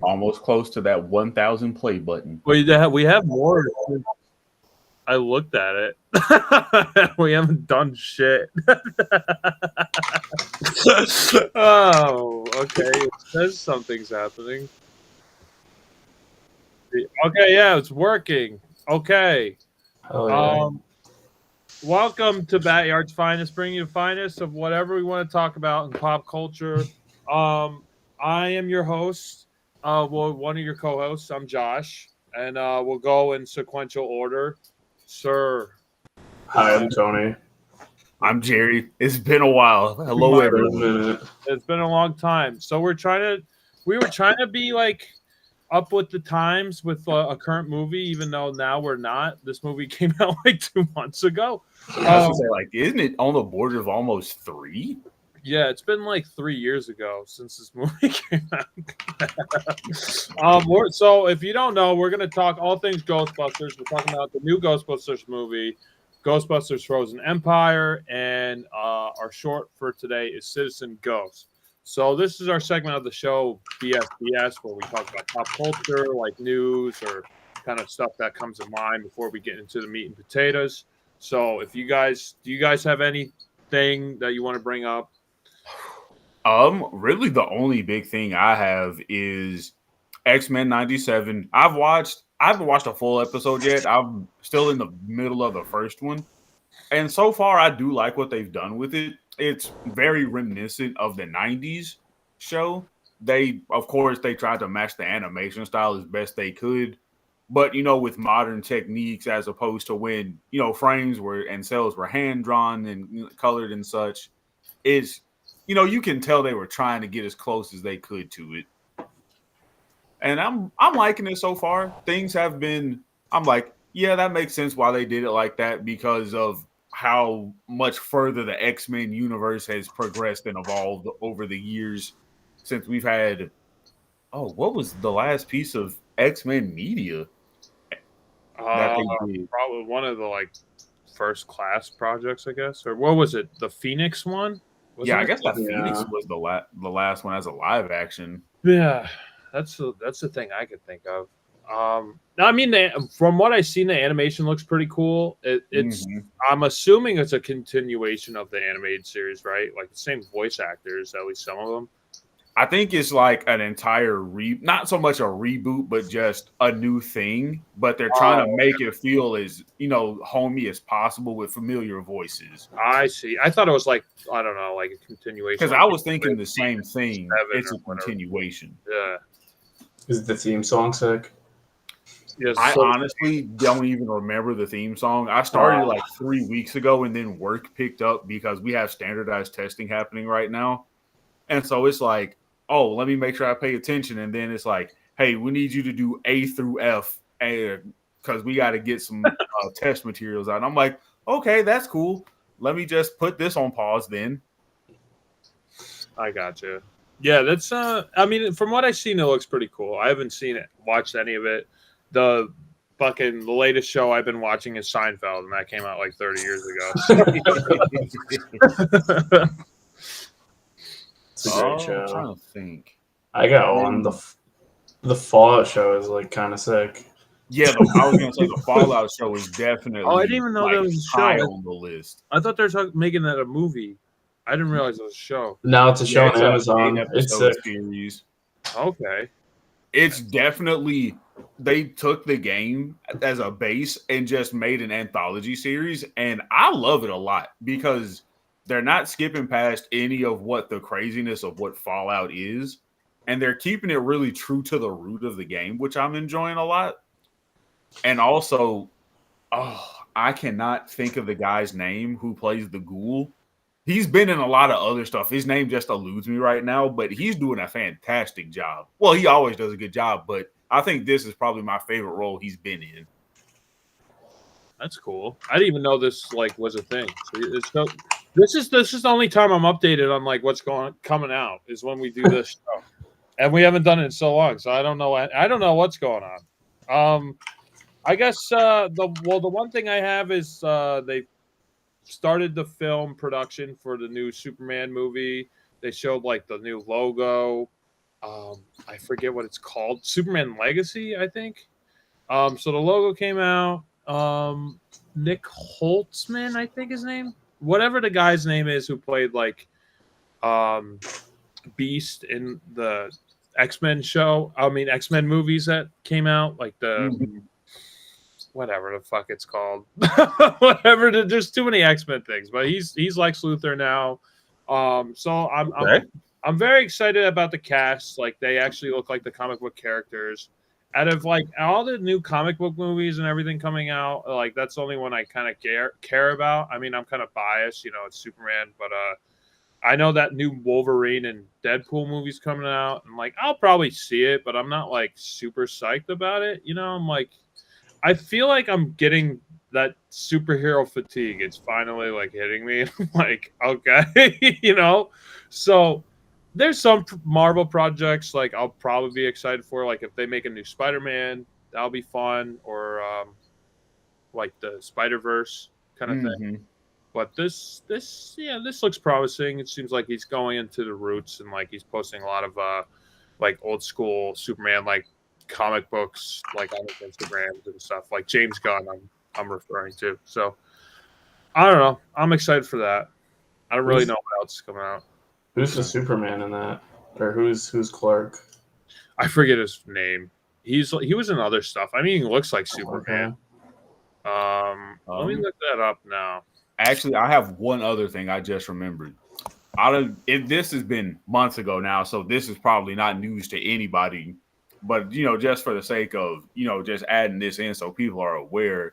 Almost close to that 1,000 play button. We have more. I looked at it. We haven't done shit. Oh, okay. It says something's happening. Okay, yeah, it's working. Okay. Oh yeah. Welcome to Batyards Finest, bringing you the finest of whatever we want to talk about in pop culture. I am your host. One of your co-hosts. I'm Josh, and we'll go in sequential order. Sir. Hi, I'm Tony. I'm Jerry. It's been a while. Hello, Been a everyone. It's been a long time. So we were trying to be like up with the times with a current movie, even though now we're not. This movie came out like 2 months ago. I was gonna say, like, isn't it on the border of almost 3? Yeah, it's been like 3 years ago since this movie came out. So if you don't know, we're gonna talk all things Ghostbusters. We're talking about the new Ghostbusters movie, Ghostbusters Frozen Empire, and our short for today is Citizen Ghost. So this is our segment of the show, BSBS, where we talk about pop culture, like news or kind of stuff that comes to mind before we get into the meat and potatoes. So do you guys have anything that you want to bring up? Really the only big thing I have is X-Men 97. I haven't watched a full episode yet. I'm still in the middle of the first one. And so far I do like what they've done with it. It's very reminiscent of the 90s show. Of course they tried to match the animation style as best they could, but with modern techniques as opposed to when, frames were and cells were hand drawn and colored and such. It's you can tell they were trying to get as close as they could to it. And I'm liking it so far. Things have been I'm like, yeah, that makes sense why they did it like that because of how much further the X-Men universe has progressed and evolved over the years since we've had what was the last piece of X-Men media that they did? Probably one of the first class projects, I guess, or what was it? The Phoenix one? Yeah, I guess that Yeah. Phoenix was the last one as a live action. Yeah, that's the thing I could think of. I mean, from what I've seen, the animation looks pretty cool. It's I'm assuming it's a continuation of the animated series, right? Like the same voice actors, at least some of them. I think it's like an entire not so much a reboot, but just a new thing. But they're trying to make it feel as homey as possible with familiar voices. I see. I thought it was like I don't know, like a continuation. Because I was thinking the same thing. It's a continuation. Yeah. Is the theme song sick? Yes. I honestly don't even remember the theme song. I started like 3 weeks ago, and then work picked up because we have standardized testing happening right now, and so it's like, oh, let me make sure I pay attention. And then it's like, hey, we need you to do A through F because we got to get some test materials out. And I'm like, okay, that's cool. Let me just put this on pause then. I gotcha. Yeah, that's I mean, from what I've seen, it looks pretty cool. I haven't watched any of it. The latest show I've been watching is Seinfeld, and that came out like 30 years ago. It's a great show. I'm trying to think. I got one. The Fallout show is like kind of sick. Yeah, I was gonna say the Fallout show is definitely. Oh, I didn't even know that was a high show on the list. I thought they were making that a movie. I didn't realize it was a show. No, it's a show on Amazon. It's sick. Series. Okay. It's definitely they took the game as a base and just made an anthology series, and I love it a lot because they're not skipping past any of what the craziness of what Fallout is, and they're keeping it really true to the root of the game, which I'm enjoying a lot. And also, I cannot think of the guy's name who plays the ghoul. He's been in a lot of other stuff. His name just eludes me right now, but he's doing a fantastic job. Well, he always does a good job, but I think this is probably my favorite role he's been in. That's cool. I didn't even know this was a thing. So this is the only time I'm updated on what's coming out is when we do this show, and we haven't done it in so long. So I don't know what's going on. I guess the one thing I have is they started the film production for the new Superman movie. They showed the new logo. I forget what it's called. Superman Legacy, I think. So the logo came out. Nick Holtzman, I think his name. Whatever the guy's name is who played like um, Beast in the X-Men show. I mean X-Men movies that came out, like the Mhm. whatever the fuck it's called. Whatever. There's too many X-Men things, but he's Lex Luthor now. So Okay. I'm very excited about the cast. Like they actually look like the comic book characters. Out of like all the new comic book movies and everything coming out, like that's the only one I kind of care about. I mean, I'm kind of biased, it's Superman, but I know that new Wolverine and Deadpool movie's coming out, and like I'll probably see it, but I'm not like super psyched about it. I'm like, I feel like I'm getting that superhero fatigue. It's finally like hitting me. I'm like, okay, So there's some Marvel projects like I'll probably be excited for. Like if they make a new Spider-Man, that'll be fun, or like the Spider-Verse kind of thing. Mhm. But this looks promising. It seems like he's going into the roots and like he's posting a lot of like old school Superman like comic books, like on his Instagrams and stuff. Like James Gunn, I'm referring to. So I don't know. I'm excited for that. I don't really know what else is coming out. Who's the Superman in that? Or who's Clark? I forget his name. He was in other stuff. I mean, he looks like Superman. Let me look that up now. Actually, I have one other thing I just remembered. This has been months ago now, so this is probably not news to anybody. But just for the sake of just adding this in so people are aware,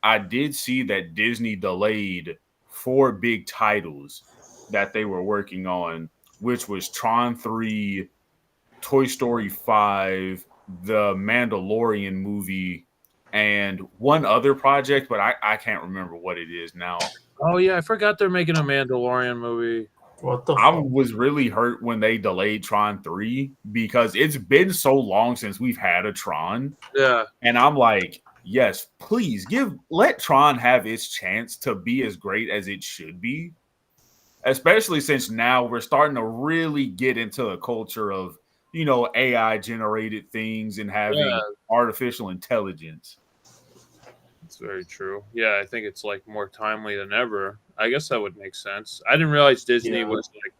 I did see that Disney delayed 4 big titles that they were working on, which was Tron 3, Toy Story 5, the Mandalorian movie, and one other project, but I can't remember what it is now. Oh yeah, I forgot they're making a Mandalorian movie. What the I fuck? was really hurt when they delayed Tron 3 because it's been so long since we've had a Tron. Yeah. And I'm like, yes, please let Tron have its chance to be as great as it should be. Especially since now we're starting to really get into the culture of, AI generated things and having artificial intelligence. It's very true. Yeah, I think it's like more timely than ever. I guess that would make sense. I didn't realize Disney was like.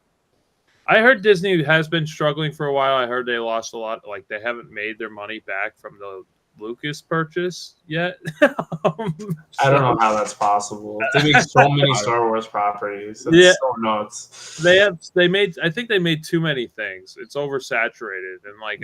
I heard Disney has been struggling for a while. I heard they lost a lot. Like they haven't made their money back from the Lucas purchase yet. I don't know how that's possible. They make so many Star Wars properties. It's so nuts. I think they made too many things. It's oversaturated and like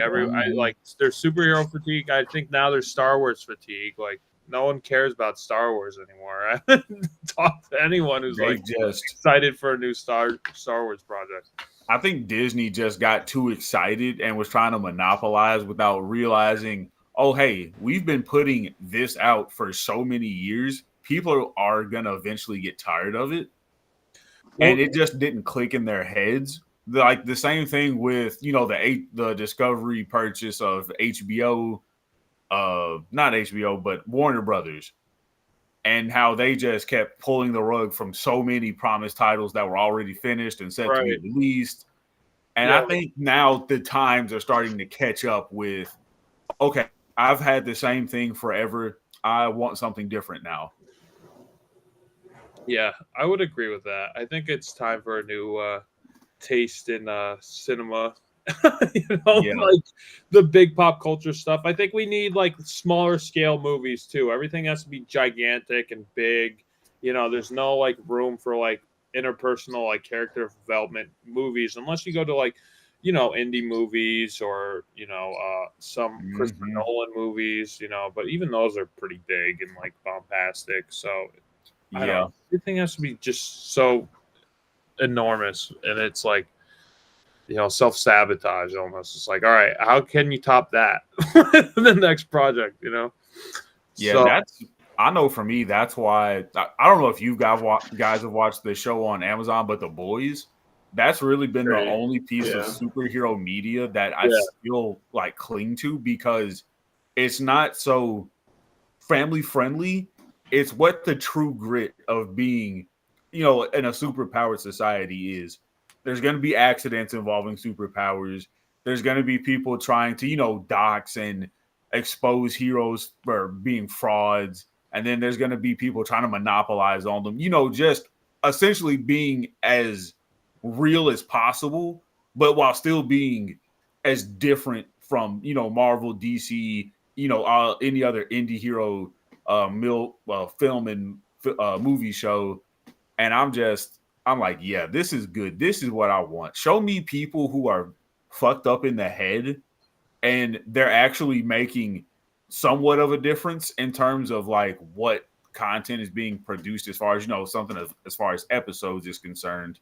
there's superhero fatigue. I think now there's Star Wars fatigue. Like no one cares about Star Wars anymore. I haven't talked to anyone who's excited for a new Star Wars project. I think Disney just got too excited and was trying to monopolize without realizing, oh, hey, we've been putting this out for so many years. People are going to eventually get tired of it. And it just didn't click in their heads. Like the same thing with, the Discovery purchase of HBO, not HBO, but Warner Brothers. And how they just kept pulling the rug from so many promised titles that were already finished and set to be released. And I think now the times are starting to catch up with, okay, I've had the same thing forever. I want something different now. Yeah, I would agree with that. I think it's time for a new taste in cinema. Like the big pop culture stuff. I think we need like smaller scale movies too. Everything has to be gigantic and big. There's no like room for like interpersonal like character development movies unless you go to like indie movies or some Christopher Nolan movies. But even those are pretty big and like bombastic. So I don't know. Everything has to be just so enormous, and it's like. Self-sabotage almost. It's like, all right, how can you top that? The next project, Yeah, I know for me, that's why I don't know if you guys have watched the show on Amazon, but The Boys, that's really been the only piece of superhero media that I still like cling to because it's not so family friendly. It's what the true grit of being, in a superpowered society is. There's going to be accidents involving superpowers. There's going to be people trying to, dox and expose heroes for being frauds. And then there's going to be people trying to monopolize on them, just essentially being as real as possible, but while still being as different from, Marvel, DC, any other indie hero film and movie show. And I'm like, yeah, this is good. This is what I want. Show me people who are fucked up in the head and they're actually making somewhat of a difference in terms of like what content is being produced as far as, something as far as episodes is concerned.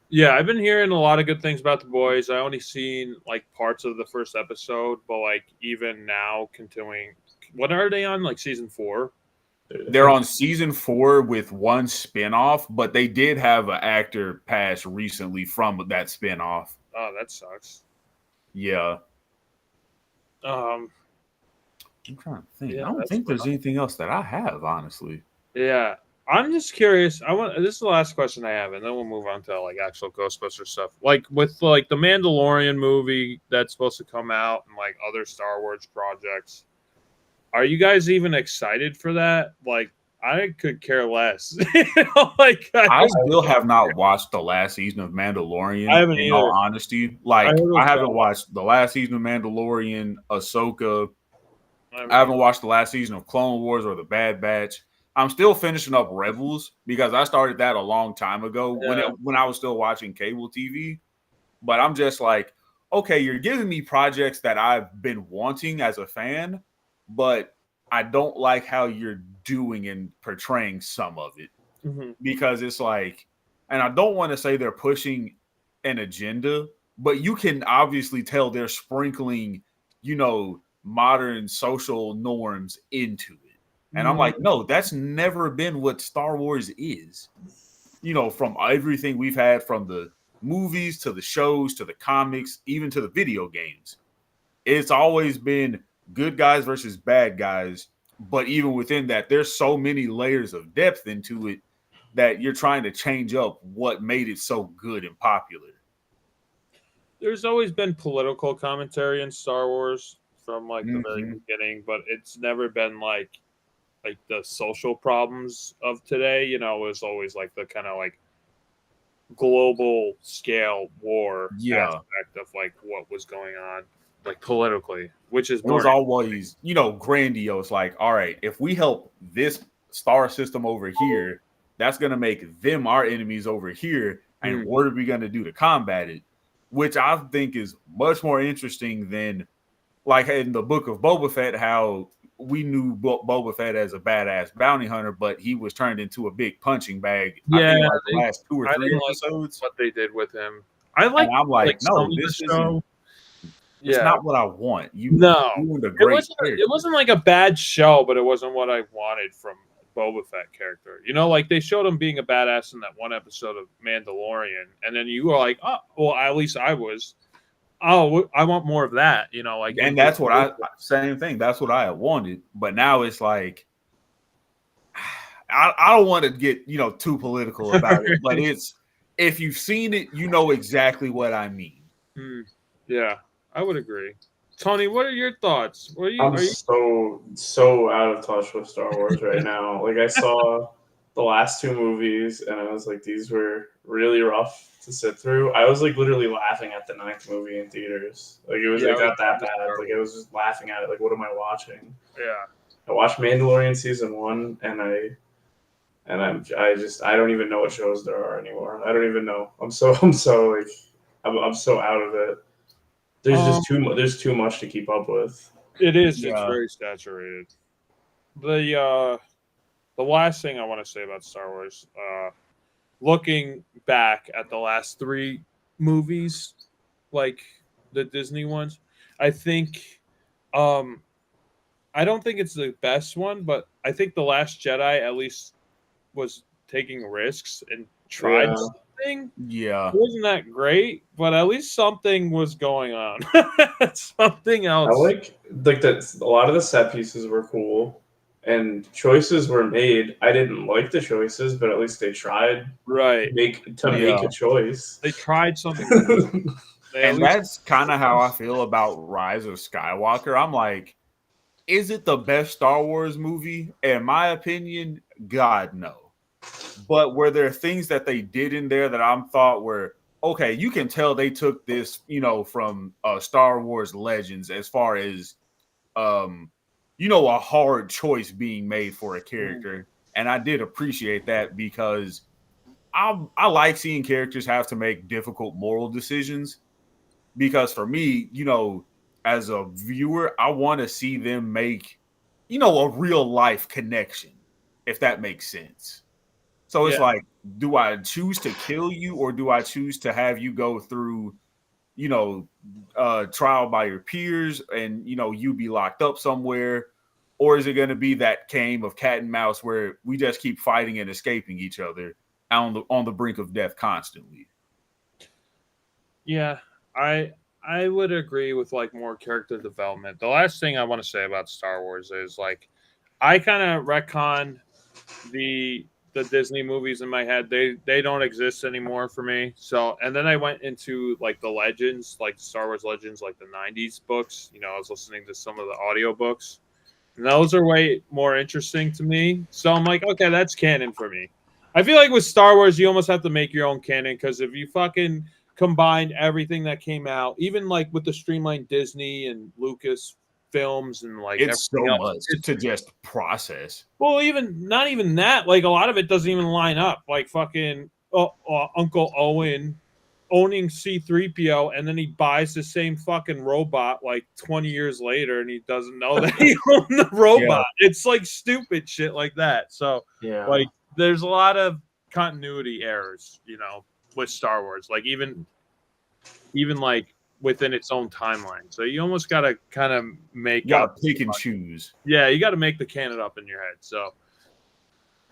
Yeah, I've been hearing a lot of good things about The Boys. I only seen like parts of the first episode, but like even now continuing. What are they on? Like season 4? They're on season 4 with one spinoff, but they did have an actor pass recently from that spinoff. Oh, that sucks. Yeah. I'm trying to think. I don't think there's anything else that I have, honestly. Yeah. I'm just curious. This is the last question I have, and then we'll move on to like actual Ghostbusters stuff. Like with like the Mandalorian movie that's supposed to come out and like other Star Wars projects. Are you guys even excited for that? Like, I could care less. I still have not watched the last season of Mandalorian. I haven't in either. all honesty, like I haven't watched the last season of Mandalorian, Ahsoka. I haven't watched the last season of Clone Wars or the Bad Batch. I'm still finishing up Rebels because I started that a long time ago when I was still watching cable TV. But I'm just like, okay, you're giving me projects that I've been wanting as a fan, but I don't like how you're doing and portraying some of it because it's like, and I don't want to say they're pushing an agenda, but you can obviously tell they're sprinkling, modern social norms into it. And I'm like, no, that's never been what Star Wars is. From everything we've had, from the movies to the shows to the comics, even to the video games, it's always been good guys versus bad guys. But even within that, there's so many layers of depth into it that you're trying to change up what made it so good and popular. There's always been political commentary in Star Wars from like the very beginning, but it's never been like the social problems of today. It was always like the kind of like global scale war aspect of like what was going on like politically, which is it was always grandiose. Like, all right, if we help this star system over here, that's going to make them our enemies over here, and what are we going to do to combat it? Which I think is much more interesting than like in the book of Boba Fett, how we knew Boba Fett as a badass bounty hunter, but he was turned into a big punching bag. Yeah, I think like the last 2 or 3 episodes. What they did with him, I'm like, no, this isn't. It's not what I want. It wasn't like a bad show, but it wasn't what I wanted from Boba Fett character. Like they showed him being a badass in that one episode of Mandalorian, and then you were like, oh, well, at least I was. Oh, I want more of that, like, and that's what same thing. That's what I had wanted, but now it's like, I don't want to get too political about it, but if you've seen it, you know exactly what I mean. Yeah, I would agree. Tony, what are your thoughts? I'm so out of touch with Star Wars right now. Like I saw the last 2 movies, and I was like, these were really rough to sit through. I was like literally laughing at the 9th movie in theaters. Like it got that bad. Like I was just laughing at it. Like, what am I watching? Yeah. I watched Mandalorian season 1, and I don't even know what shows there are anymore. I don't even know. I'm so out of it. There's just too much to keep up with. It is. Yeah. It's very saturated. The last thing I want to say about Star Wars, looking back at the last 3 movies, like the Disney ones, I think, I don't think it's the best one, but I think The Last Jedi at least was taking risks and tried something. Yeah. It wasn't that great, but at least something was going on. Something else. I like that a lot of the set pieces were cool. And choices were made. I didn't like the choices, but at least they tried. Right. Make a choice. They tried something. And that's kind of how I feel about Rise of Skywalker. I'm like, is it the best Star Wars movie? In my opinion, God, no. But were there things that they did in there that I'm thought were okay? You can tell they took this, from Star Wars Legends as far as, um, a hard choice being made for a character, and I did appreciate that because I like seeing characters have to make difficult moral decisions because for me, as a viewer, I want to see them make, a real life connection, if that makes sense. So it's like, do I choose to kill you or do I choose to have you go through, trial by your peers and, you be locked up somewhere? Or is it going to be that game of cat and mouse where we just keep fighting and escaping each other on the brink of death constantly? Yeah, I would agree with like more character development. The last thing I want to say about Star Wars is like I kind of retcon the Disney movies in my head. They don't exist anymore for me. So and then I went into like the legends, like Star Wars Legends, like the 90s books. I was listening to some of the audiobooks. And those are way more interesting to me. So I'm like, okay, that's canon for me. I feel like with Star Wars, you almost have to make your own canon because if you fucking combined everything that came out, even like with the streamlined Disney and Lucas films and like It's everything so else, much to just process. well, even not even that. Like a lot of it doesn't even line up. Like fucking Uncle Owen owning C-3PO, and then he buys the same fucking robot like 20 years later, and he doesn't know that he owned the robot. Yeah. It's like stupid shit like that. So like, there's a lot of continuity errors, with Star Wars. Like even like within its own timeline. So you almost got to kind of make up. Pick and choose. Yeah, you got to make the canon up in your head. So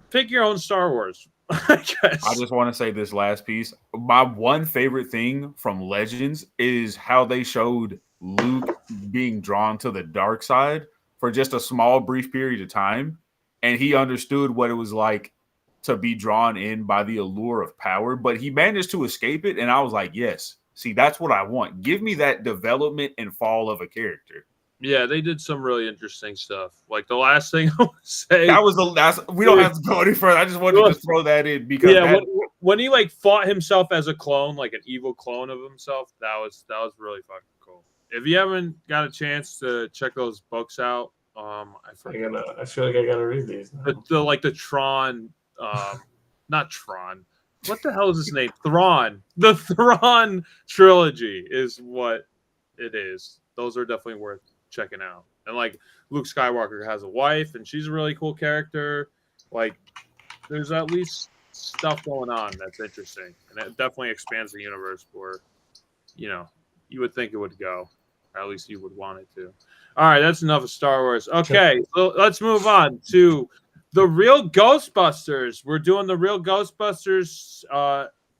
pick your own Star Wars, I guess. I just want to say this last piece. My one favorite thing from Legends is how they showed Luke being drawn to the dark side for just a small, brief period of time. And he understood what it was like to be drawn in by the allure of power, but he managed to escape it. And I was like, yes. See, that's what I want. Give me that development and fall of a character. Yeah, they did some really interesting stuff. Like the last thing I would say, that was the last. We don't have to go any further. I just wanted to throw that in because when he like fought himself as a clone, like an evil clone of himself, that was really fucking cool. If you haven't got a chance to check those books out, I feel like I gotta read these. The Tron, not Tron. What the hell is his name? Thrawn. The Thrawn trilogy is what it is. Those are definitely worth checking out. And like Luke Skywalker has a wife, and she's a really cool character. Like there's at least stuff going on that's interesting, and it definitely expands the universe where you would think it would go, or at least you would want it to. All right, that's enough of Star Wars. Okay, so let's move on to the Real Ghostbusters. We're doing the Real Ghostbusters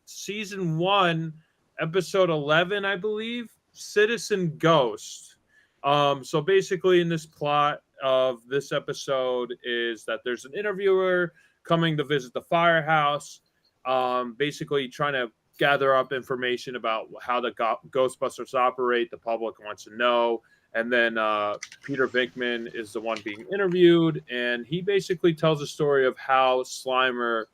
season 1, episode 11, I believe, Citizen Ghost. So basically in this plot of this episode is that there's an interviewer coming to visit the firehouse, basically trying to gather up information about how the Ghostbusters operate. The public wants to know. And then Peter Venkman is the one being interviewed, and he basically tells a story of how Slimer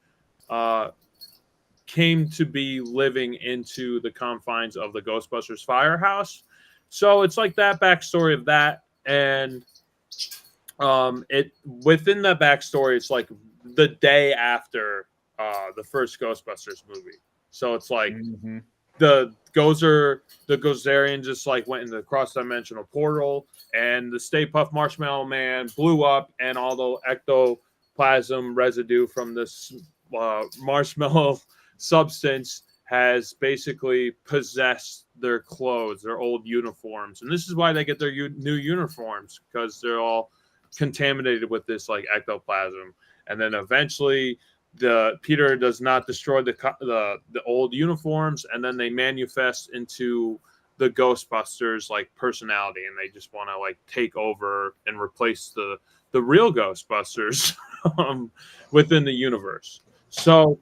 came to be living into the confines of the Ghostbusters firehouse. So it's like that backstory of that, and it within that backstory, it's like the day after the first Ghostbusters movie. So it's like the Gozerian just like went in the cross-dimensional portal, and the Stay Puft Marshmallow Man blew up, and all the ectoplasm residue from this marshmallow substance has basically possessed their clothes, their old uniforms. And this is why they get their new uniforms, because they're all contaminated with this like ectoplasm. And then eventually Peter does not destroy the old uniforms, and then they manifest into the Ghostbusters like personality, and they just want to like take over and replace the real Ghostbusters within the universe. So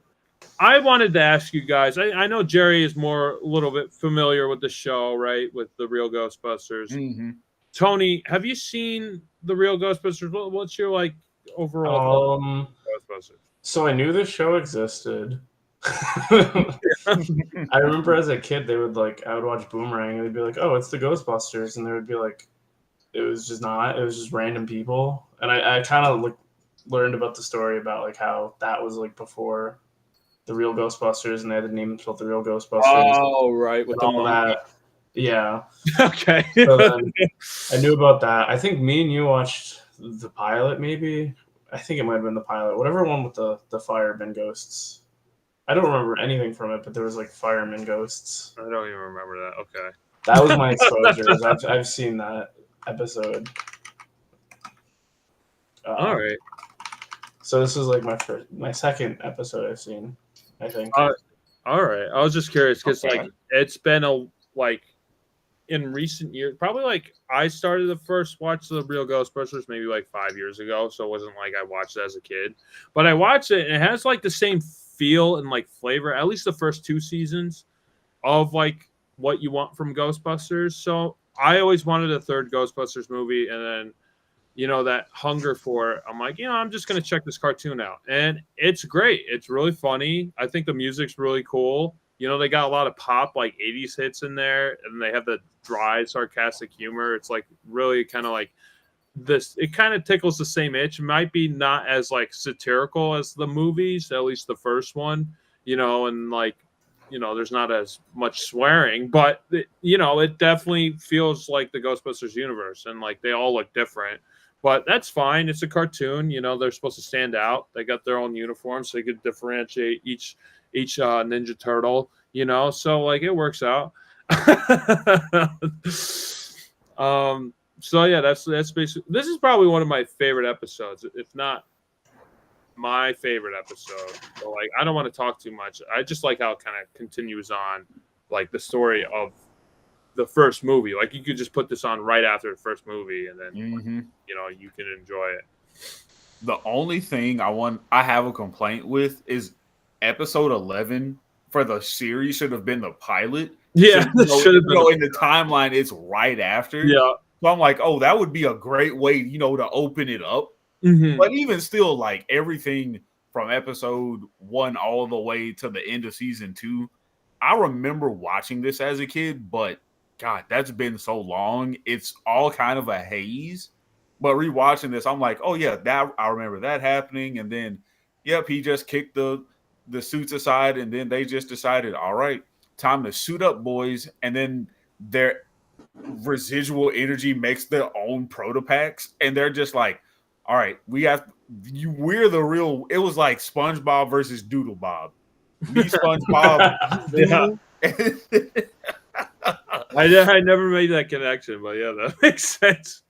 I wanted to ask you guys. I know Jerry is a little bit familiar with the show, right? With the Real Ghostbusters. Mm-hmm. Tony, have you seen the Real Ghostbusters? What's your like overall thought on Ghostbusters? So I knew the show existed. I remember as a kid, I would watch Boomerang, and they'd be like, "Oh, it's the Ghostbusters," and there would be like, it was just not. It was just random people, and I kind of learned about the story about like how that was like before the Real Ghostbusters, and they had to name themselves the Real Ghostbusters. Oh, right, with and all that. Yeah. Okay. So then I knew about that. I think me and you watched the pilot, maybe. I think it might have been the pilot. Whatever one with the firemen ghosts. I don't remember anything from it, but there was like firemen ghosts. I don't even remember that. Okay. That was my exposure. I've seen that episode. All right. So this was like my second episode I've seen, I think. All right. I was just curious because like it's been in recent years, probably like I started the first watch of the Real Ghostbusters maybe like 5 years ago, so it wasn't like I watched it as a kid, but I watched it and it has like the same feel and like flavor, at least the first 2 seasons of like what you want from Ghostbusters. So I always wanted a third Ghostbusters movie, and then that hunger for it, I'm like, I'm just gonna check this cartoon out, and it's great. It's really funny. I think the music's really cool. They got a lot of pop, like 80s hits in there, and they have the dry, sarcastic humor. It's like really kind of like this. It kind of tickles the same itch. It might be not as like satirical as the movies, at least the first one, and like, there's not as much swearing, but it definitely feels like the Ghostbusters universe, and like they all look different. But that's fine. It's a cartoon. They're supposed to stand out. They got their own uniforms, so they could differentiate each Ninja Turtle. So like it works out. So yeah, that's basically. This is probably one of my favorite episodes, if not my favorite episode. So like, I don't want to talk too much. I just like how it kind of continues on, like the story of the first movie. Like you could just put this on right after the first movie, and then you can enjoy it. The only thing I have a complaint with is episode 11 for the series should have been the pilot. Yeah, should have been. In the timeline, it's right after. Yeah, so I'm like, oh, that would be a great way, to open it up. Mm-hmm. But even still, like everything from episode 1 all the way to the end of season 2, I remember watching this as a kid, but God, that's been so long. It's all kind of a haze. But rewatching this, I'm like, oh yeah, that I remember that happening. And then, yep, he just kicked the suits aside, and then they just decided, all right, time to suit up, boys. And then their residual energy makes their own protopacks, and they're just like, all right, we're the real. It was like SpongeBob versus Doodle Bob. Me, SpongeBob. Yeah. I never made that connection, but yeah, that makes sense.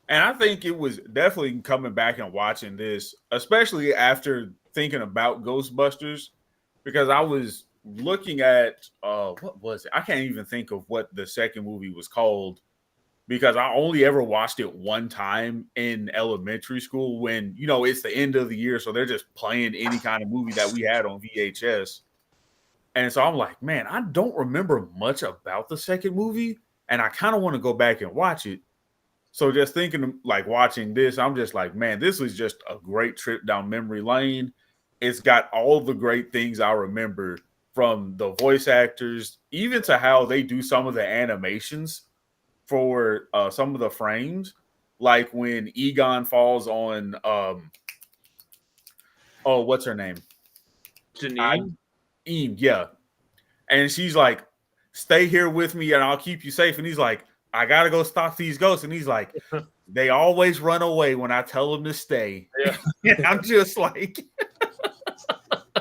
And I think it was definitely coming back and watching this, especially after thinking about Ghostbusters, because I was looking at what was it? I can't even think of what the second movie was called, because I only ever watched it one time in elementary school when, it's the end of the year, so they're just playing any kind of movie that we had on VHS. And so I'm like, man, I don't remember much about the second movie, and I kind of want to go back and watch it. So just thinking, like watching this, I'm just like, man, this was just a great trip down memory lane. It's got all the great things I remember, from the voice actors, even to how they do some of the animations for some of the frames. Like when Egon falls on, what's her name? Janine? Yeah. And she's like, stay here with me and I'll keep you safe. And he's like, I gotta go stop these ghosts. And he's like, they always run away when I tell them to stay. Yeah. And I'm just like,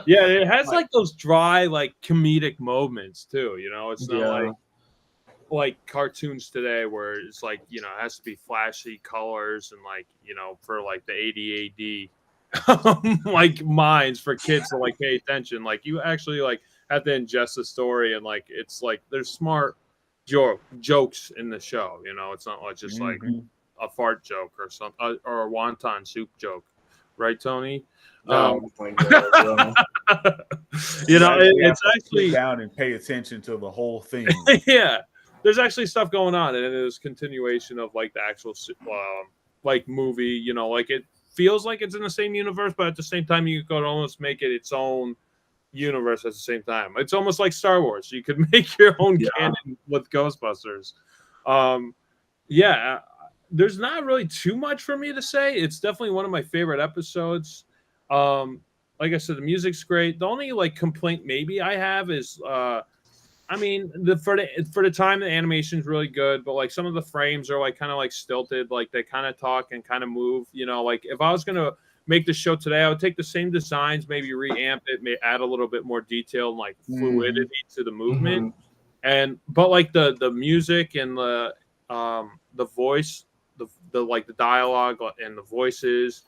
yeah, it has like those dry, like comedic moments too. It's not like cartoons today where it's like, it has to be flashy colors and like, for like the ADHD like minds for kids to like pay attention. Like you actually like have to ingest the story, and like it's like there's smart jokes in the show. It's not like just like a fart joke or something, or a wonton soup joke, right, Tony? Oh my God, It's actually sit down and pay attention to the whole thing. yeah. There's actually stuff going on, and it is continuation of like the actual like movie. Like it feels like it's in the same universe, but at the same time, you could almost make it its own universe at the same time. It's almost like Star Wars. You could make your own canon with Ghostbusters. There's not really too much for me to say. It's definitely one of my favorite episodes. Like I said, the music's great. The only like complaint maybe I have is for the time the animation's really good, but like some of the frames are like kind of like stilted, like they kind of talk and kind of move. Like if I was gonna make the show today, I would take the same designs, maybe reamp it, may add a little bit more detail and like fluidity to the movement. But like the music and the voice, the like the dialogue and the voices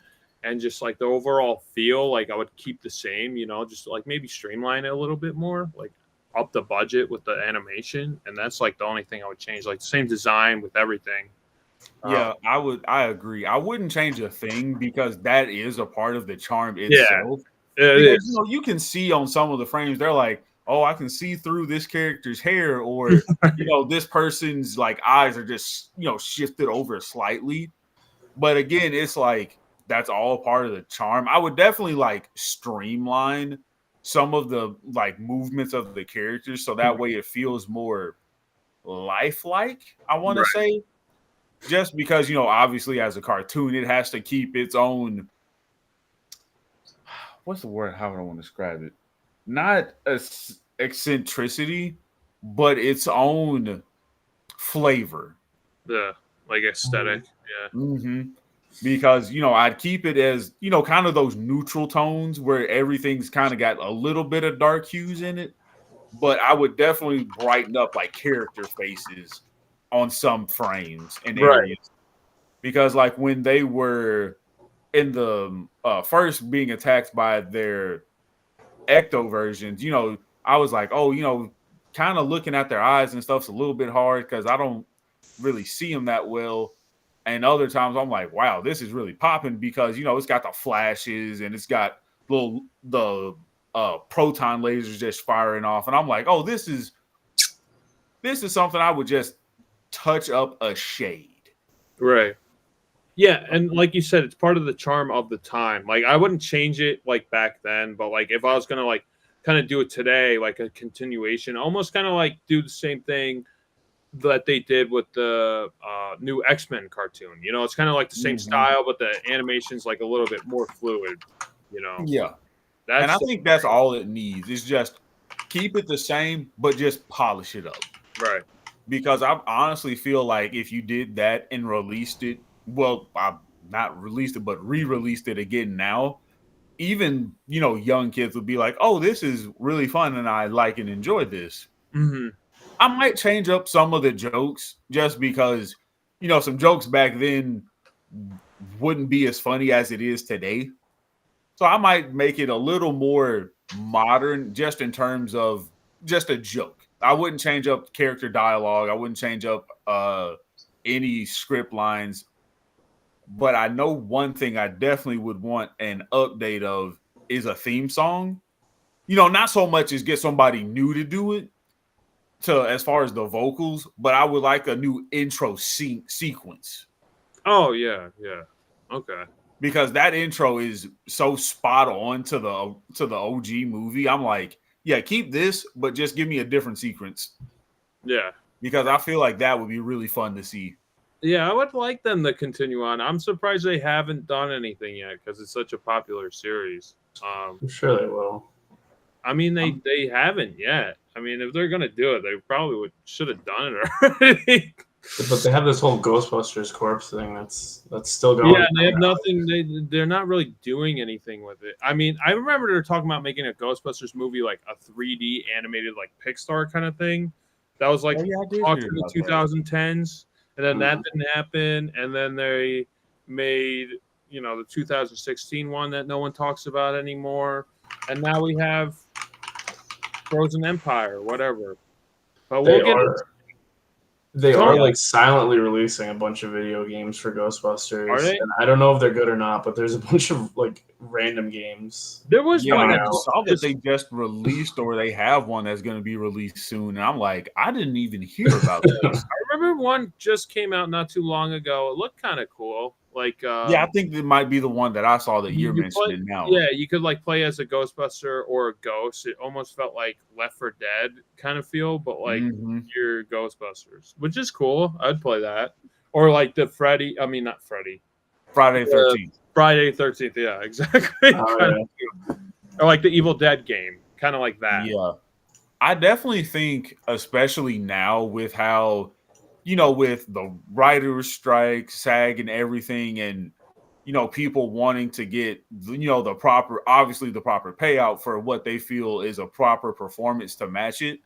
and just like the overall feel, like I would keep the same, just like maybe streamline it a little bit more, like up the budget with the animation, and that's like the only thing I would change, like the same design with everything. Yeah, I agree. I wouldn't change a thing because that is a part of the charm itself. Because you can see on some of the frames, they're like, oh, I can see through this character's hair, or this person's like eyes are just shifted over slightly. But again, it's like that's all part of the charm. I would definitely like streamline some of the like movements of the characters so that way it feels more lifelike, I want to say. Just because, obviously as a cartoon, it has to keep its own, what's the word? How would I want to describe it? Not eccentricity, but its own flavor. Yeah, like aesthetic. Yeah. Because, I'd keep it as, kind of those neutral tones where everything's kind of got a little bit of dark hues in it. But I would definitely brighten up like character faces on some frames and areas. Because like when they were in the first being attacked by their ecto versions, I was like, oh, kind of looking at their eyes and stuff's a little bit hard because I don't really see them that well. And other times I'm like, wow, this is really popping because it's got the flashes and it's got the proton lasers just firing off, and I'm like, oh, this is something I would just touch up a shade. Right. Yeah, and like you said, it's part of the charm of the time. Like I wouldn't change it like back then, but like if I was gonna like kind of do it today, like a continuation, almost kind of like do the same thing that they did with the new X-Men cartoon. It's kind of like the same style, but the animation's like a little bit more fluid. Yeah, and I think that's all it needs is just keep it the same, but just polish it up. Right. Because I honestly feel like if you did that and released it, well, I not released it, but re-released it again now, even young kids would be like, "Oh, this is really fun, and I like and enjoy this." I might change up some of the jokes just because some jokes back then wouldn't be as funny as it is today. So I might make it a little more modern, just in terms of just a joke. I wouldn't change up character dialogue. I wouldn't change up any script lines. But I know one thing I definitely would want an update of is a theme song. Not so much as get somebody new to do it, as far as the vocals, but I would like a new intro sequence. Oh yeah, okay. Because that intro is so spot on to the OG movie. I'm like, yeah, keep this, but just give me a different sequence. Yeah. Because I feel like that would be really fun to see. Yeah, I would like them to continue on. I'm surprised they haven't done anything yet because it's such a popular series. I'm sure they will. I mean, they haven't yet. I mean, if they're gonna do it, they probably should have done it already. But they have this whole Ghostbusters corpse thing that's still going. Yeah, they have nothing. They're not really doing anything with it. I mean, I remember they were talking about making a Ghostbusters movie, like a 3D animated, like Pixar kind of thing. That was like talked in the 2010s, and then that didn't happen. And then they made the 2016 one that no one talks about anymore. And now we have Frozen Empire, whatever. But we'll get into They are like silently releasing a bunch of video games for Ghostbusters. Are they? And I don't know if they're good or not, but there's a bunch of like random games. There was one I that saw that they just released, or they have one that's going to be released soon. And I'm like, I didn't even hear about this. I remember one just came out not too long ago. It looked kind of cool. Like, I think it might be the one that I saw that you're mentioning now. Yeah, you could like play as a Ghostbuster or a ghost. It almost felt like Left 4 Dead kind of feel, but like you're Ghostbusters, which is cool. I'd play that. Or like the Friday the 13th. Friday 13th, yeah, exactly. Or like the Evil Dead game, kind of like that. Yeah. I definitely think, especially now with how, with the writers' strike, SAG, and everything, and people wanting to get the proper payout for what they feel is a proper performance to match it.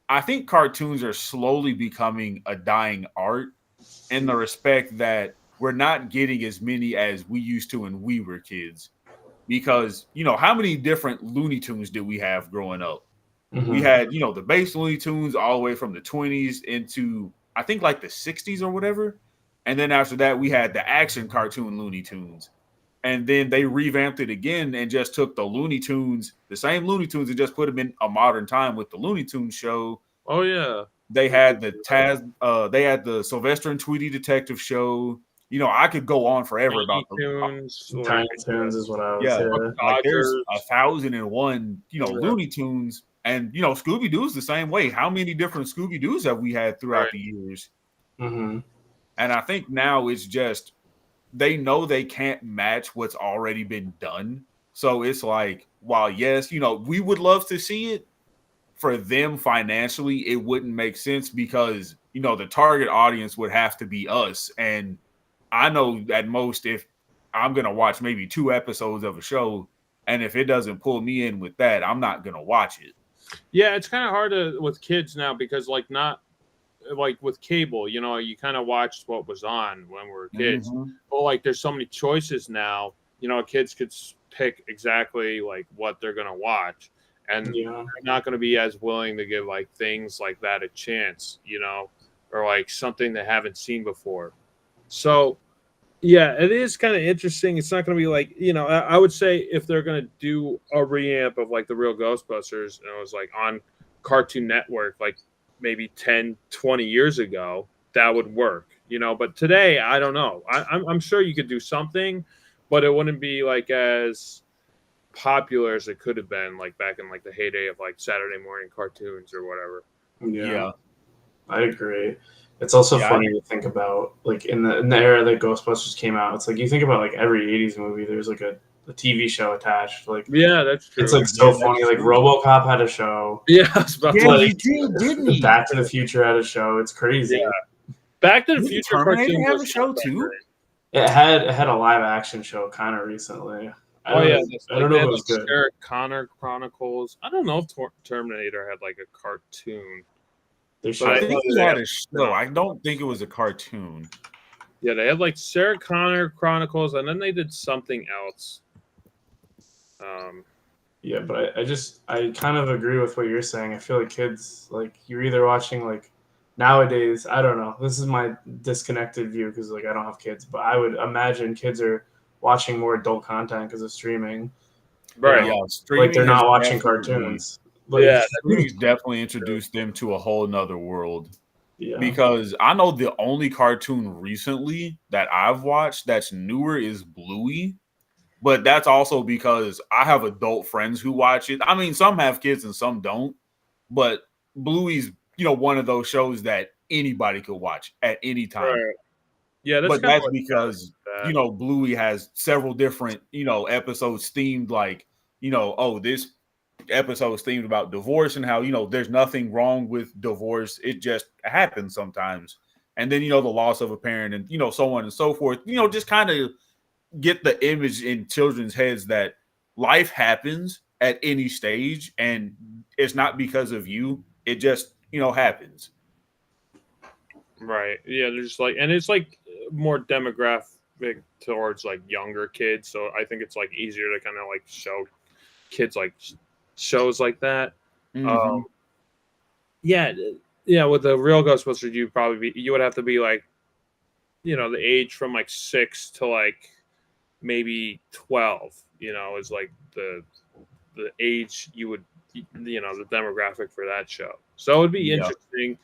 I think cartoons are slowly becoming a dying art in the respect that we're not getting as many as we used to when we were kids. Because, how many different Looney Tunes did we have growing up? We had, the base Looney Tunes all the way from the 20s into, I think, like the 60s or whatever. And then after that, we had the action cartoon Looney Tunes. And then they revamped it again and just took the Looney Tunes, the same Looney Tunes, and just put them in a modern time with the Looney Tunes show. Oh, yeah. They had the they had the Sylvester and Tweety Detective Show. I could go on forever about the Tiny Toons is what I was saying. Like there's 1,001, Looney Tunes. And, Scooby Doo's the same way. How many different Scooby Doos have we had throughout the years? Mm-hmm. And I think now it's just they know they can't match what's already been done. So it's like, while, yes, we would love to see it, for them financially, it wouldn't make sense because, the target audience would have to be us. And I know at most if I'm going to watch maybe 2 episodes of a show, and if it doesn't pull me in with that, I'm not going to watch it. Yeah, it's kind of hard with kids now because not like with cable, you kind of watched what was on when we were kids. But like there's so many choices now, kids could pick exactly like what they're going to watch. And they're not going to be as willing to give like things like that a chance, or like something they haven't seen before. So yeah, it is kind of interesting. It's not going to be like, I would say if they're going to do a reamp of like the real Ghostbusters, and it was like on Cartoon Network, like maybe 10, 20 years ago, that would work, but today, I don't know. I'm sure you could do something, but it wouldn't be like as popular as it could have been like back in like the heyday of like Saturday morning cartoons or whatever. Yeah. I agree. It's also funny to think about, like in the era that Ghostbusters came out. It's like you think about like every 80s movie, there's like a TV show attached. Like that's true. It's like so funny. Like RoboCop had a show. Yeah, he did, didn't he? Back to the Future had a show. It's crazy. Yeah. Back to the Future cartoon have a show too. It had a live action show kind of recently. I don't know if it was good. Sarah Connor Chronicles. I don't know if Terminator had like a cartoon. I think he had a show. I don't think it was a cartoon. Yeah, they had like Sarah Connor Chronicles, and then they did something else. Yeah, but I kind of agree with what you're saying. I feel like kids, like you're either watching like nowadays. I don't know. This is my disconnected view because like I don't have kids, but I would imagine kids are watching more adult content because of streaming. Right. Yeah, like they're not watching cartoons. But streaming's definitely introduced them to a whole nother world. Yeah. Because I know the only cartoon recently that I've watched that's newer is Bluey. But that's also because I have adult friends who watch it. I mean, some have kids and some don't. But Bluey's, one of those shows that anybody could watch at any time. Right. Yeah, that's because Bluey has several different episodes themed like this episode is themed about divorce and how there's nothing wrong with divorce, it just happens sometimes, and then the loss of a parent and so on and so forth. Just kind of get the image in children's heads that life happens at any stage and it's not because of you, it just happens. Right. Yeah, there's like, and it's like more demographic towards like younger kids, so I think it's like easier to kind of like show kids like shows like that. Yeah, Yeah, with the real Ghostbusters, you would have to be like, the age from like 6 to like maybe 12. Is like the age you would, the demographic for that show. So it would be Yeah. interesting.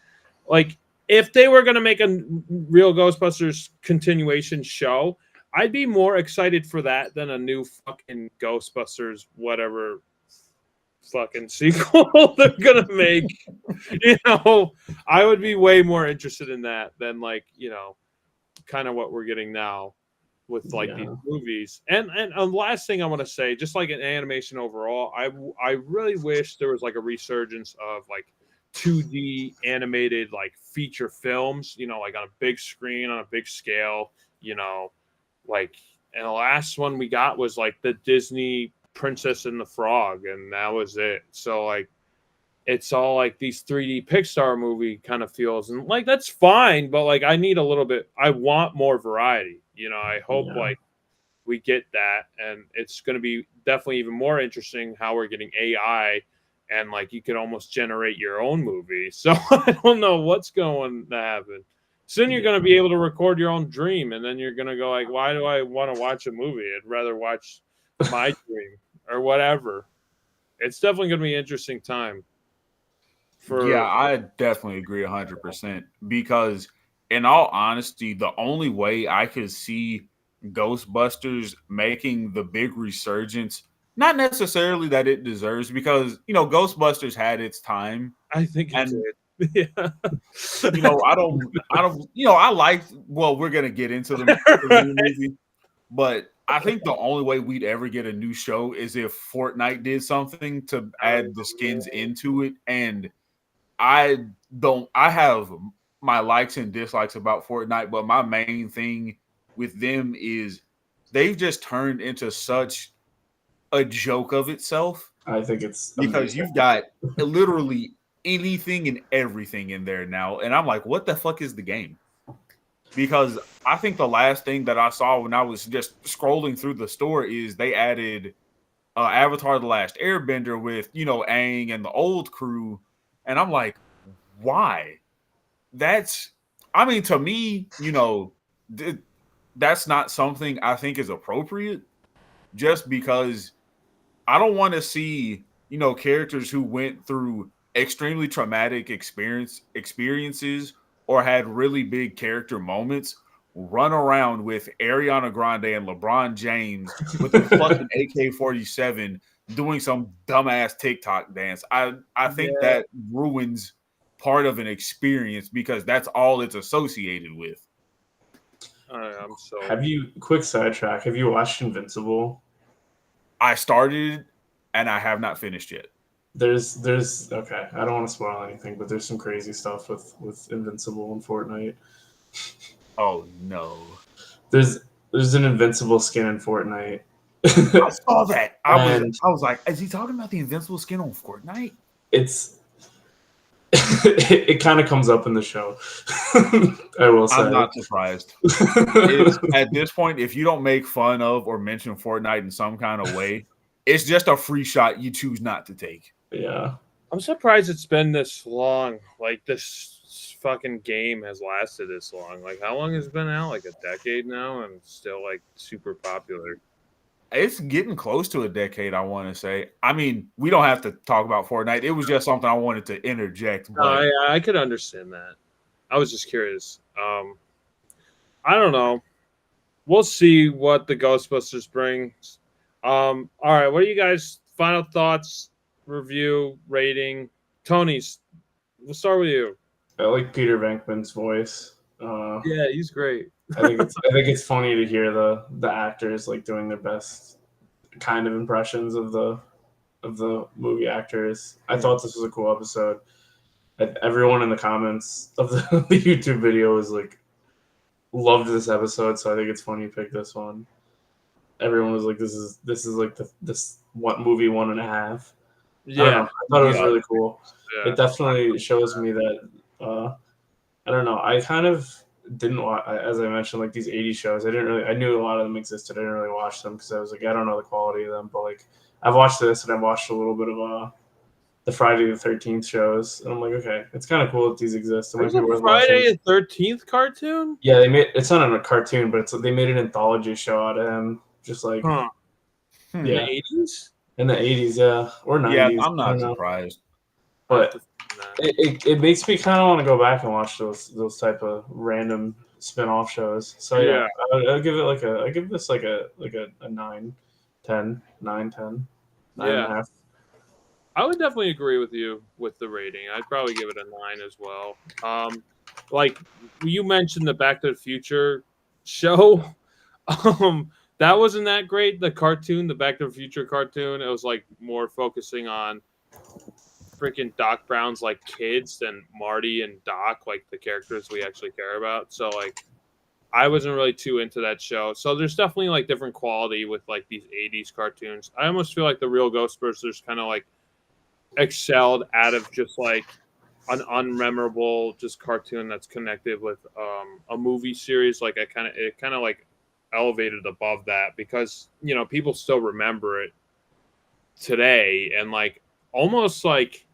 Like, if they were going to make a real Ghostbusters continuation show, I'd be more excited for that than a new fucking Ghostbusters whatever fucking sequel they're gonna make. I would be way more interested in that than like, kind of what we're getting now with like these Yeah. movies. And the last thing I want to say, just like an animation overall, I really wish there was like a resurgence of like 2D animated like feature films, like on a big screen, on a big scale, like, and the last one we got was like the Disney Princess and the Frog, and that was it. So like it's all like these 3D Pixar movie kind of feels, and like that's fine, but like I need a little bit. I want more variety. I hope Yeah. like we get that, and it's going to be definitely even more interesting how we're getting AI, and like you can almost generate your own movie. So I don't know what's going to happen. Soon you're going to be able to record your own dream, and then you're going to go like, why do I want to watch a movie? I'd rather watch my dream or whatever. It's definitely going to be an interesting time Yeah, for. I definitely agree 100% because, in all honesty, the only way I could see Ghostbusters making the big resurgence, not necessarily that it deserves, because Ghostbusters had its time, I think it and did. Yeah. I liked. Well, we're gonna get into the new Right. movie, but I think the only way we'd ever get a new show is if Fortnite did something to add the skins into it, and I don't. I have my likes and dislikes about Fortnite, but my main thing with them is they've just turned into such a joke of itself I think it's because amazing. you've got literally anything and everything in there now, and I'm like, what the fuck is the game? Because I think the last thing that I saw when I was just scrolling through the store is they added Avatar: The Last Airbender with Aang and the old crew, and I'm like, why? That's, I mean, to me, that's not something I think is appropriate. Just because I don't want to see characters who went through extremely traumatic experiences or had really big character moments run around with Ariana Grande and LeBron James with a fucking AK-47 doing some dumbass TikTok dance. I think Yeah. that ruins part of an experience because that's all it's associated with. I'm so. Have you quick sidetrack? Have you watched Invincible? I started and I have not finished yet. There's okay. I don't want to spoil anything, but there's some crazy stuff with Invincible and Fortnite. Oh no. There's an Invincible skin in Fortnite, I saw that. I was and I was like, is he talking about the Invincible skin on Fortnite? it's it kind of comes up in the show. I will say. I'm not surprised. It's at this point, if you don't make fun of or mention Fortnite in some kind of way, it's just a free shot you choose not to take. Yeah. I'm surprised it's been this long. Like this fucking game has lasted this long. Like how long has it been out? Like a decade now, and it's still like super popular. It's getting close to a decade, I want to say. I mean, we don't have to talk about Fortnite. It was just something I wanted to interject, No, but I could understand that. I was just curious. I don't know. We'll see what the Ghostbusters brings. All right, what are you guys' final thoughts, review, rating? Tony's. We'll start with you. I like Peter Venkman's voice. Yeah, he's great. I think it's funny to hear the actors like doing their best kind of impressions of the movie actors. I thought this was a cool episode. Everyone in the comments of the YouTube video was like loved this episode, so I think it's funny you picked this one. Everyone was like, "This is like this what movie 1.5." I don't know. Yeah, I thought it was yeah. really cool. yeah. It definitely shows me that I don't know. I kind of didn't watch, as I mentioned, like these 80s shows. I knew a lot of them existed. I didn't really watch them because I was like, I don't know the quality of them. But like, I've watched this and I've watched a little bit of the Friday the 13th shows, and I'm like, okay, it's kind of cool that these exist. It might There's be a worth Friday watching. the 13th cartoon? Yeah, it's not a cartoon, but they made an anthology show out of him, just like In yeah, the 80s? in the 80s, yeah, or Yeah, 90s. I'm I don't not know, surprised. but it makes me kind of want to go back and watch those type of random spin-off shows. So yeah, I'll give it I give this like a 9, 10, 9, 10, 9.5. I would definitely agree with you with the rating. I'd probably give it a 9 as well. Like you mentioned the Back to the Future show. That wasn't that great. The cartoon, the Back to the Future cartoon, it was like more focusing on freaking Doc Brown's like kids than Marty and Doc, like the characters we actually care about. So like I wasn't really too into that show. So there's definitely like different quality with like these 80s cartoons. I almost feel like the real Ghostbusters kind of like excelled out of just like an unmemorable just cartoon that's connected with a movie series. Like it kind of like elevated above that because people still remember it today, and like almost like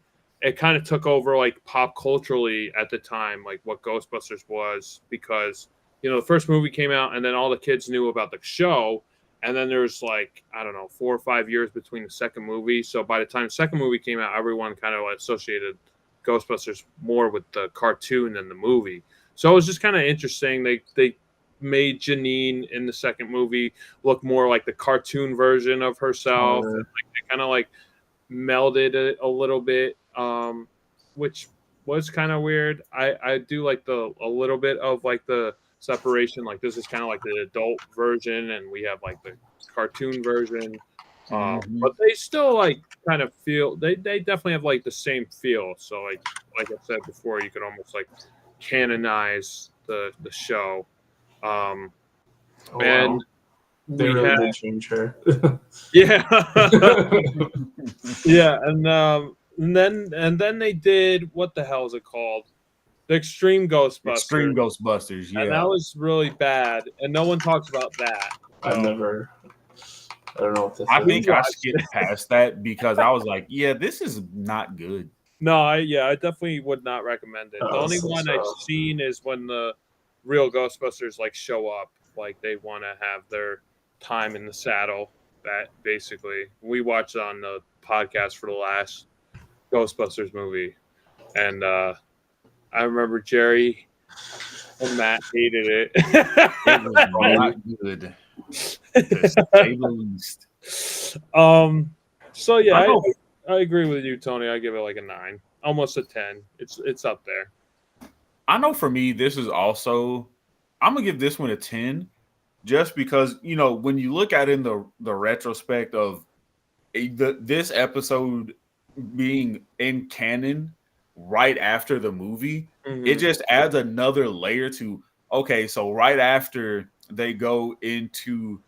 it kind of took over like pop culturally at the time, like what Ghostbusters was, because the first movie came out and then all the kids knew about the show, and then there's like I don't know 4 or 5 years between the second movie. So by the time the second movie came out, everyone kind of like associated Ghostbusters more with the cartoon than the movie. So it was just kind of interesting. They made Janine in the second movie look more like the cartoon version of herself, and like they kind of like melded it a little bit, which was kind of weird. I do like a little bit of like the separation. Like this is kind of like the adult version, and we have like the cartoon version. But they still like kind of feel they definitely have like the same feel. So like I said before, you could almost like canonize the show. And wow. They really had did change her. yeah. Yeah, and then they did what the hell is it called? The Extreme Ghostbusters. Extreme Ghostbusters, yeah. And that was really bad, and no one talks about that. I don't know what this I is. think I skipped past that because I was like, yeah, this is not good. No, I definitely would not recommend it. The only one I've seen is when the real Ghostbusters like show up, like they want to have their time in the saddle. That basically we watched on the podcast for the last Ghostbusters movie, and I remember Jerry and Matt hated it. It was not good, to say the least. So yeah, I agree with you, Tony. I give it like a 9, almost a 10. It's up there. I know for me, this is also I'm gonna give this one a 10, just because when you look at it in the retrospect of this episode being in canon right after the movie, it just adds another layer to okay, so right after they go into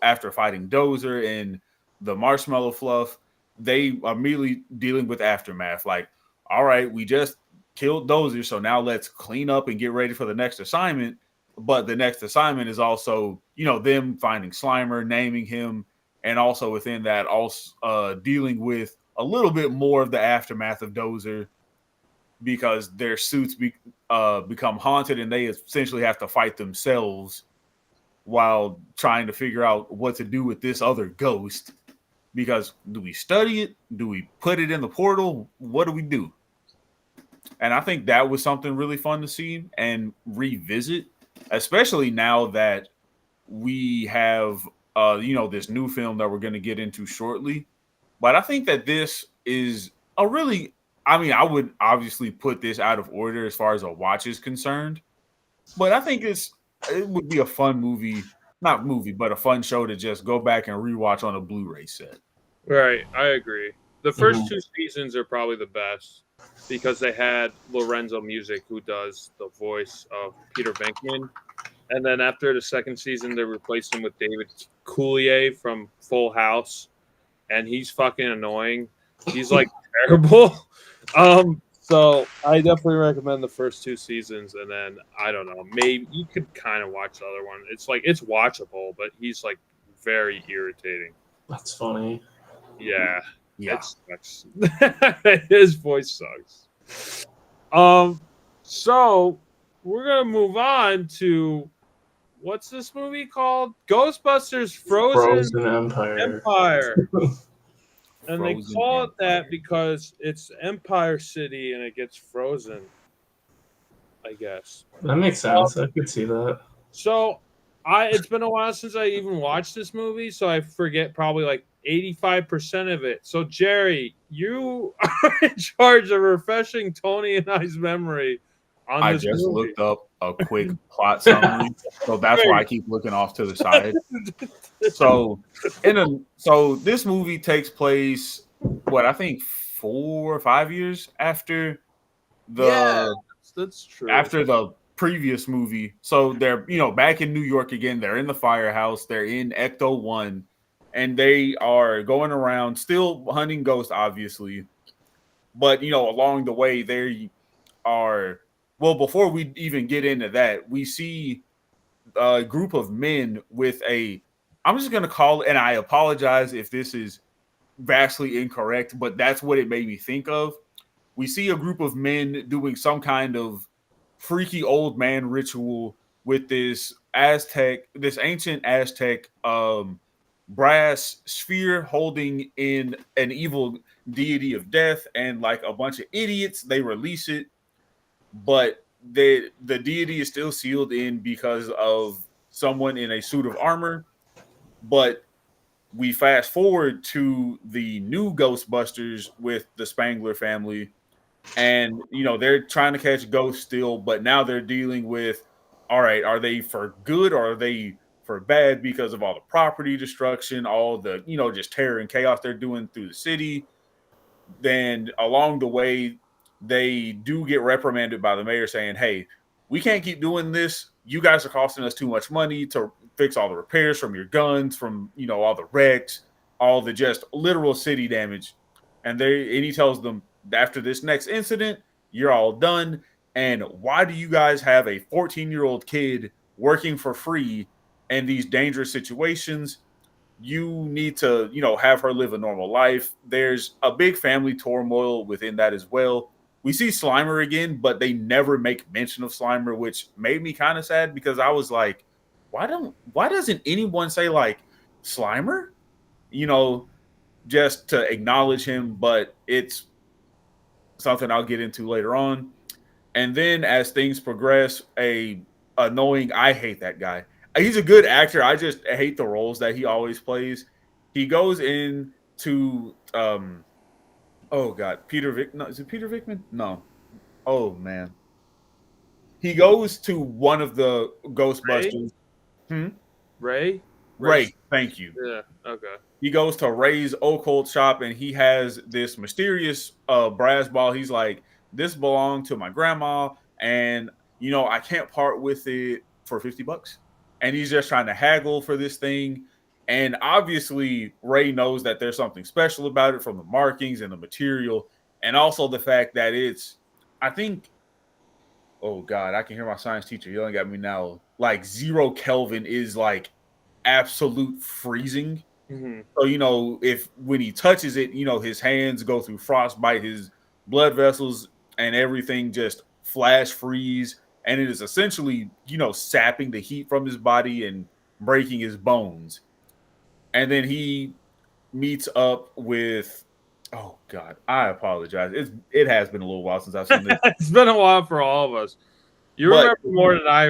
after fighting Dozer and the marshmallow fluff, they are immediately dealing with aftermath. Like, all right, we just killed Dozer, so now let's clean up and get ready for the next assignment. But the next assignment is also them finding Slimer, naming him, and also within that also dealing with a little bit more of the aftermath of Dozer, because their suits become haunted and they essentially have to fight themselves while trying to figure out what to do with this other ghost. Because do we study it? Do we put it in the portal? What do we do? And I think that was something really fun to see and revisit, especially now that we have this new film that we're going to get into shortly. But I think that this is a really, I would obviously put this out of order as far as a watch is concerned, but I think it would be a fun but a fun show to just go back and rewatch on a Blu-ray set. Right, I agree. The first 2 seasons are probably the best because they had Lorenzo Music, who does the voice of Peter Venkman. And then after the second season, they replaced him with David Coulier from Full House, and he's fucking annoying. He's like terrible. So I definitely recommend the first 2 seasons, and then I don't know, maybe you could kind of watch the other one. It's like it's watchable, but he's like very irritating. That's funny. Yeah. Yeah. It sucks. His voice sucks. So we're gonna move on to what's this movie called? Ghostbusters Frozen Frozen Empire. Empire. And they Frozen call it that Empire. because it's Empire City and it gets frozen, I guess. That makes sense. I could see that. So it's been a while since I even watched this movie, so I forget probably like 85% of it. So Jerry, you are in charge of refreshing Tony and I's memory on I this just movie. looked up a quick plot summary, so that's why I keep looking off to the side. So, this movie takes place, what I think 4 or 5 years after the That's true. previous movie. So they're back in New York again. They're in the firehouse. They're in Ecto 1, and they are going around still hunting ghosts, obviously. But along the way, they are before we even get into that, we see a group of men with I'm just gonna call it, and I apologize if this is vastly incorrect, but that's what it made me think of. We see a group of men doing some kind of freaky old man ritual with this ancient Aztec brass sphere holding in an evil deity of death, and like a bunch of idiots, they release it, but the deity is still sealed in because of someone in a suit of armor. But we fast forward to the new Ghostbusters with the Spengler family, and they're trying to catch ghosts still, but now they're dealing with, all right, are they for good or are they for bad because of all the property destruction, all the just terror and chaos they're doing through the city. Then along the way, they do get reprimanded by the mayor saying, hey, we can't keep doing this. You guys are costing us too much money to fix all the repairs from your guns, from all the wrecks, all the just literal city damage. And he tells them, after this next incident, you're all done. And why do you guys have a 14-year-old kid working for free in these dangerous situations? You need to, have her live a normal life. There's a big family turmoil within that as well. We see Slimer again, but they never make mention of Slimer, which made me kind of sad because I was like, why doesn't anyone say like Slimer? Just to acknowledge him, but it's something I'll get into later on. And then as things progress, I hate that guy. He's a good actor. I just hate the roles that he always plays. He goes in to oh god, Peter Vick. No, is it Peter Vickman? No. Oh man. He goes to one of the Ghostbusters. Ray? Ray, thank you. Yeah, okay. He goes to Ray's occult shop and he has this mysterious brass ball. He's like, this belonged to my grandma, and I can't part with it for $50. And he's just trying to haggle for this thing. And obviously, Ray knows that there's something special about it from the markings and the material, and also the fact that I think, oh God, I can hear my science teacher yelling at me now. Like 0 Kelvin is like absolute freezing. Mm-hmm. So, if when he touches it, his hands go through frostbite, his blood vessels and everything just flash freeze. And it is essentially, sapping the heat from his body and breaking his bones. And then he meets up with, oh God, I apologize. It has been a little while since I've seen this. It's been a while for all of us. You remember more than I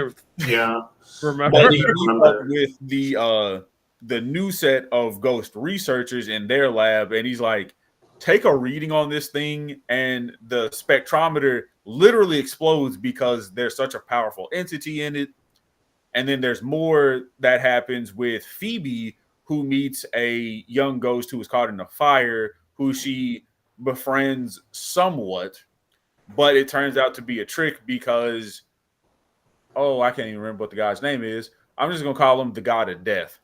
remember. But he meets up with the new set of ghost researchers in their lab, and he's like, take a reading on this thing, and the spectrometer literally explodes because there's such a powerful entity in it. And then there's more that happens with Phoebe, who meets a young ghost who was caught in a fire, who she befriends somewhat, but it turns out to be a trick because, I can't even remember what the guy's name is. I'm just going to call him the God of Death.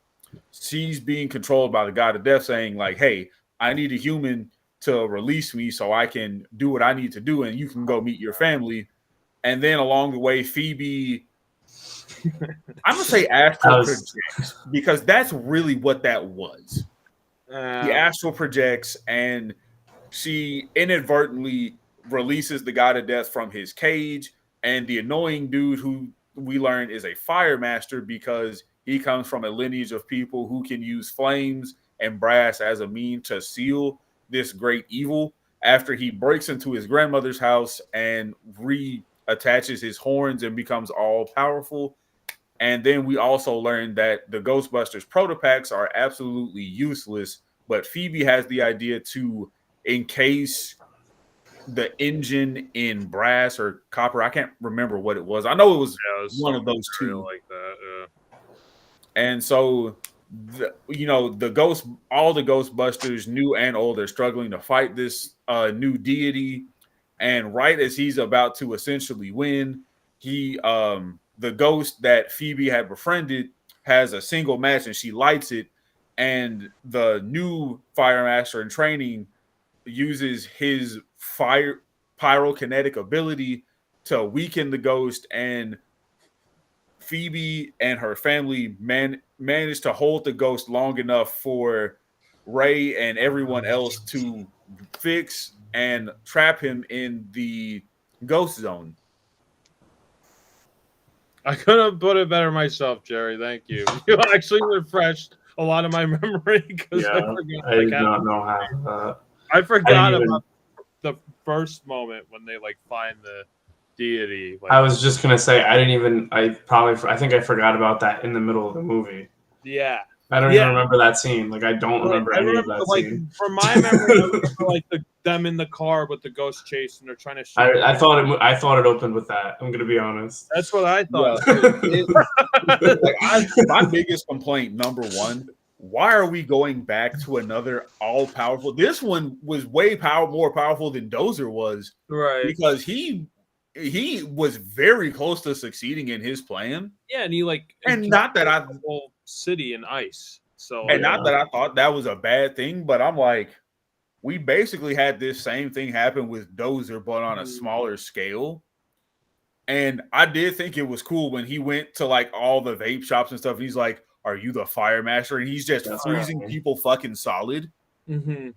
She's being controlled by the God of Death, saying like, hey, I need a human to release me so I can do what I need to do, and you can go meet your family. And then along the way, Phoebe, I'm going to say astral projects, because that's really what that was. He astral projects, and she inadvertently releases the god of death from his cage. And the annoying dude who we learn is a fire master because he comes from a lineage of people who can use flames and brass as a mean to seal this great evil. After he breaks into his grandmother's house and reattaches his horns and becomes all powerful. And then we also learned that the Ghostbusters protopacks are absolutely useless, but Phoebe has the idea to encase the engine in brass or copper. I can't remember what it was. I know it was one of those two. Like that. Yeah. And so, all the Ghostbusters, new and old, are struggling to fight this new deity. And right as he's about to essentially win, the ghost that Phoebe had befriended has a single match, and she lights it. And the new fire master in training uses his fire pyrokinetic ability to weaken the ghost, and Phoebe and her family managed to hold the ghost long enough for Ray and everyone else to fix and trap him in the ghost zone. I couldn't have put it better myself, Jerry. Thank you. You actually refreshed a lot of my memory because I did not know how. I forgot about the first moment when they find the deity. I was just gonna say I think I forgot about that in the middle of the movie. Yeah. I don't even remember that scene. I don't remember any of that scene. From my memory, I remember them in the car with the ghost chase, and they're trying to shoot. I thought it opened with that. I'm gonna be honest. That's what I thought. Yeah. My biggest complaint, number one, why are we going back to another all-powerful? This one was way more powerful than Dozer was, right? Because he was very close to succeeding in his plan. Yeah, and he not that I whole city in ice. So not that I thought that was a bad thing, but I'm like, we basically had this same thing happen with Dozer, but on a smaller scale. And I did think it was cool when he went to all the vape shops and stuff. And he's like, "Are you the fire master?" And he's just freezing people fucking solid. Mm-hmm.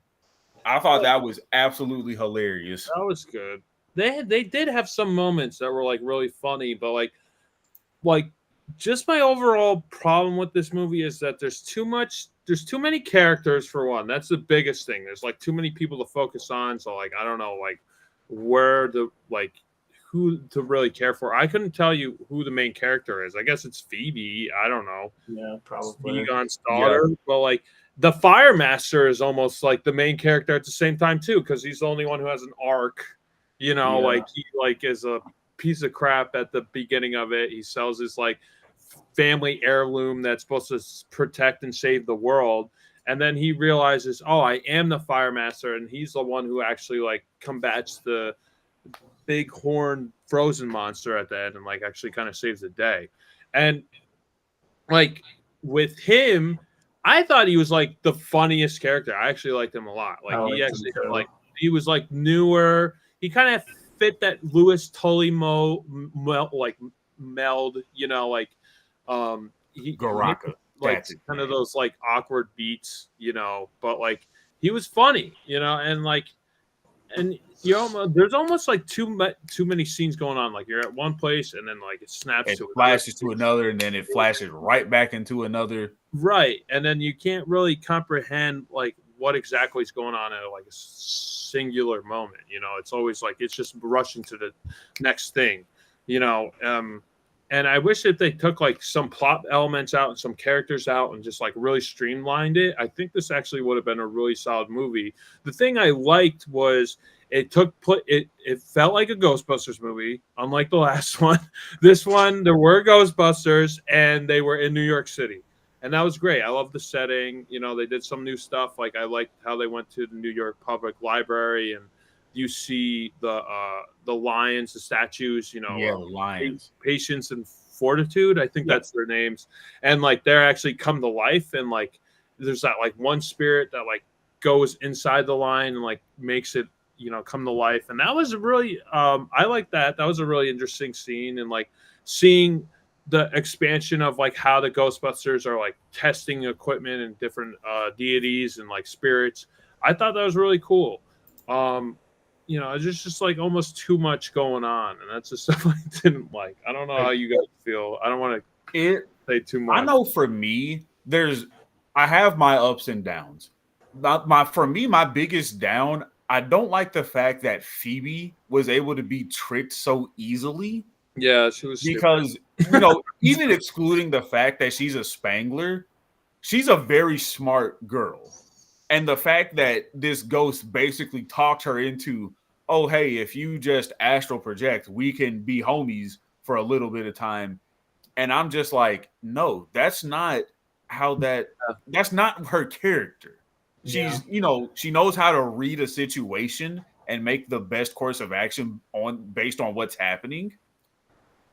I thought that was absolutely hilarious. That was good. They did have some moments that were really funny, but just my overall problem with this movie is that there's too many characters for one. That's the biggest thing. There's too many people to focus on. So I don't know where the who to really care for. I couldn't tell you who the main character is. I guess it's Phoebe. I don't know. Yeah, probably. Egon's daughter. Yeah. But the Fire Master is almost the main character at the same time too, because he's the only one who has an arc. He is a piece of crap at the beginning of it. He sells his family heirloom that's supposed to protect and save the world, and then he realizes, oh, I am the Fire Master, and he's the one who actually combats the big horn frozen monster at the end, and actually kind of saves the day. And with him, I thought he was the funniest character. I actually liked him a lot. He was newer. He kind of fit that Louis Tully meld, Garaka. Kind of those awkward beats, but he was funny, and there's almost too many scenes going on. You're at one place and then it snaps to flashes to another, and then it flashes right back into another. Right, and then you can't really comprehend what exactly is going on at a singular moment. It's always it's just rushing to the next thing. And I wish that they took some plot elements out and some characters out and just really streamlined it. I think this actually would have been a really solid movie. The thing I liked was it felt like a Ghostbusters movie, unlike the last one. This one, there were Ghostbusters and they were in New York City. And that was great. I love the setting. They did some new stuff. I liked how they went to the New York Public Library, and you see the lions, the statues, the lions, Patience and Fortitude. I think that's their names. And they're actually come to life. And there's that one spirit that goes inside the lion and makes it, come to life. And that was really, I like that. That was a really interesting scene. And seeing the expansion of like how the Ghostbusters are like testing equipment and different deities and like spirits. I thought that was really cool. There's just like almost too much going on, and that's the stuff I didn't like. I don't know how you guys feel. I don't want to say too much. I know for me, I have my ups and downs. For me, my biggest down, I don't like the fact that Phoebe was able to be tricked so easily. Yeah, she was because even excluding the fact that she's a Spengler, she's a very smart girl. And the fact that this ghost basically talked her into, oh, hey, if you just astral project, we can be homies for a little bit of time. And I'm just like, no, that's not that's not her character. She's, she knows how to read a situation and make the best course of action based on what's happening.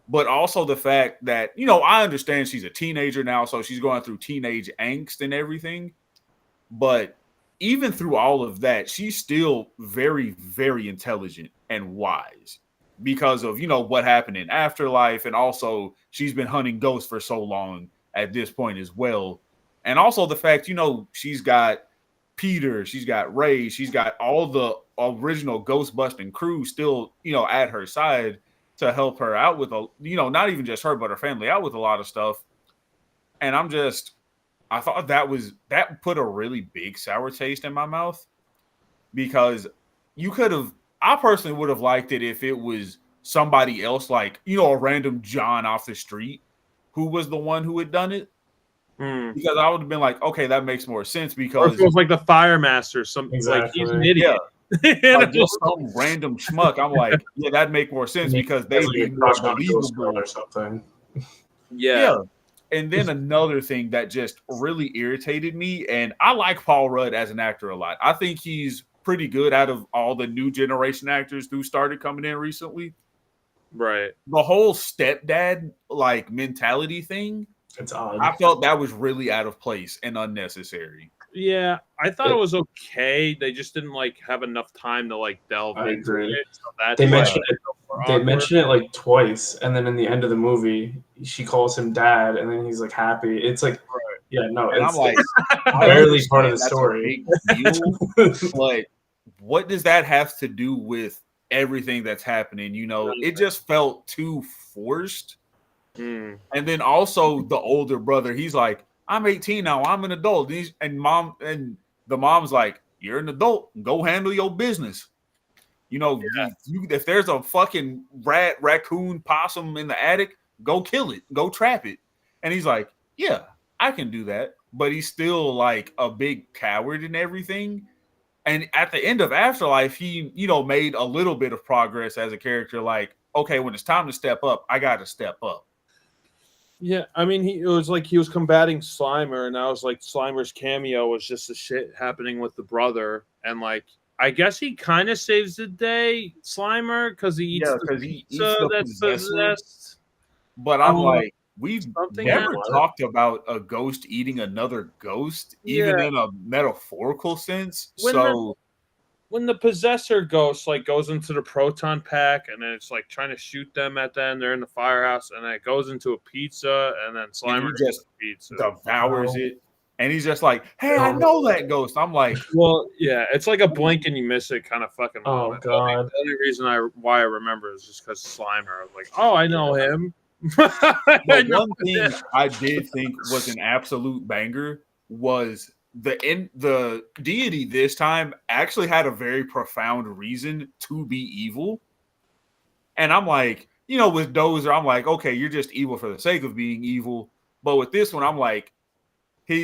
But also the fact that, I understand she's a teenager now, so she's going through teenage angst and everything. But even through all of that, she's still very, very intelligent and wise because of, what happened in Afterlife. And also she's been hunting ghosts for so long at this point as well. And also the fact, she's got Peter, she's got Ray, she's got all the original ghost busting crew still, at her side to help her out with not even just her, but her family out with a lot of stuff. And I thought that put a really big sour taste in my mouth because I personally would have liked it if it was somebody else, like, a random John off the street who was the one who had done it. Because I would have been like, okay, that makes more sense because or if it was like the fire master, like he's an idiot. Like just some random schmuck. I'm like, yeah, that'd make more sense because they'd be more believable or something. Yeah. And then another thing that just really irritated me, and I like Paul Rudd as an actor a lot. I think he's pretty good out of all the new generation actors who started coming in recently. Right. The whole stepdad like mentality thing, it's odd. I felt that was really out of place and unnecessary. Yeah, I thought it was okay. They just didn't like have enough time to like delve into it. So they mention it like twice, and then in the end of the movie, she calls him dad, and then he's like happy. It's like, yeah, no, and it's, I'm like, barely part of the story. Like, what does that have to do with everything that's happening? It just felt too forced. And then also the older brother, he's like, I'm 18 now, I'm an adult. And the mom's like, you're an adult, go handle your business. If there's a fucking raccoon, possum in the attic, go kill it, go trap it. And he's like, yeah, I can do that. But he's still like a big coward and everything. And at the end of Afterlife, he, made a little bit of progress as a character. Like, okay, when it's time to step up, I got to step up. Yeah, I mean, it was like he was combating Slimer, and I was like, Slimer's cameo was just the shit happening with the brother, and like, I guess he kind of saves the day, Slimer, because he eats the pizza that's possessed. But I'm like, we've never talked about a ghost eating another ghost, even in a metaphorical sense. When the possessor ghost like goes into the proton pack and then it's like trying to shoot them at them, they're in the firehouse, and then it goes into a pizza, and then Slimer just devours it, and he's just like, "Hey, I know that ghost." I'm like, "Well, yeah, it's like a blink and you miss it kind of fucking moment." God! The only reason why I remember is just because Slimer. I was like, "Oh, I know him." But one thing I did think was an absolute banger was the deity this time actually had a very profound reason to be evil. And I'm like, with Dozer, I'm like, okay, you're just evil for the sake of being evil. But with this one, I'm like,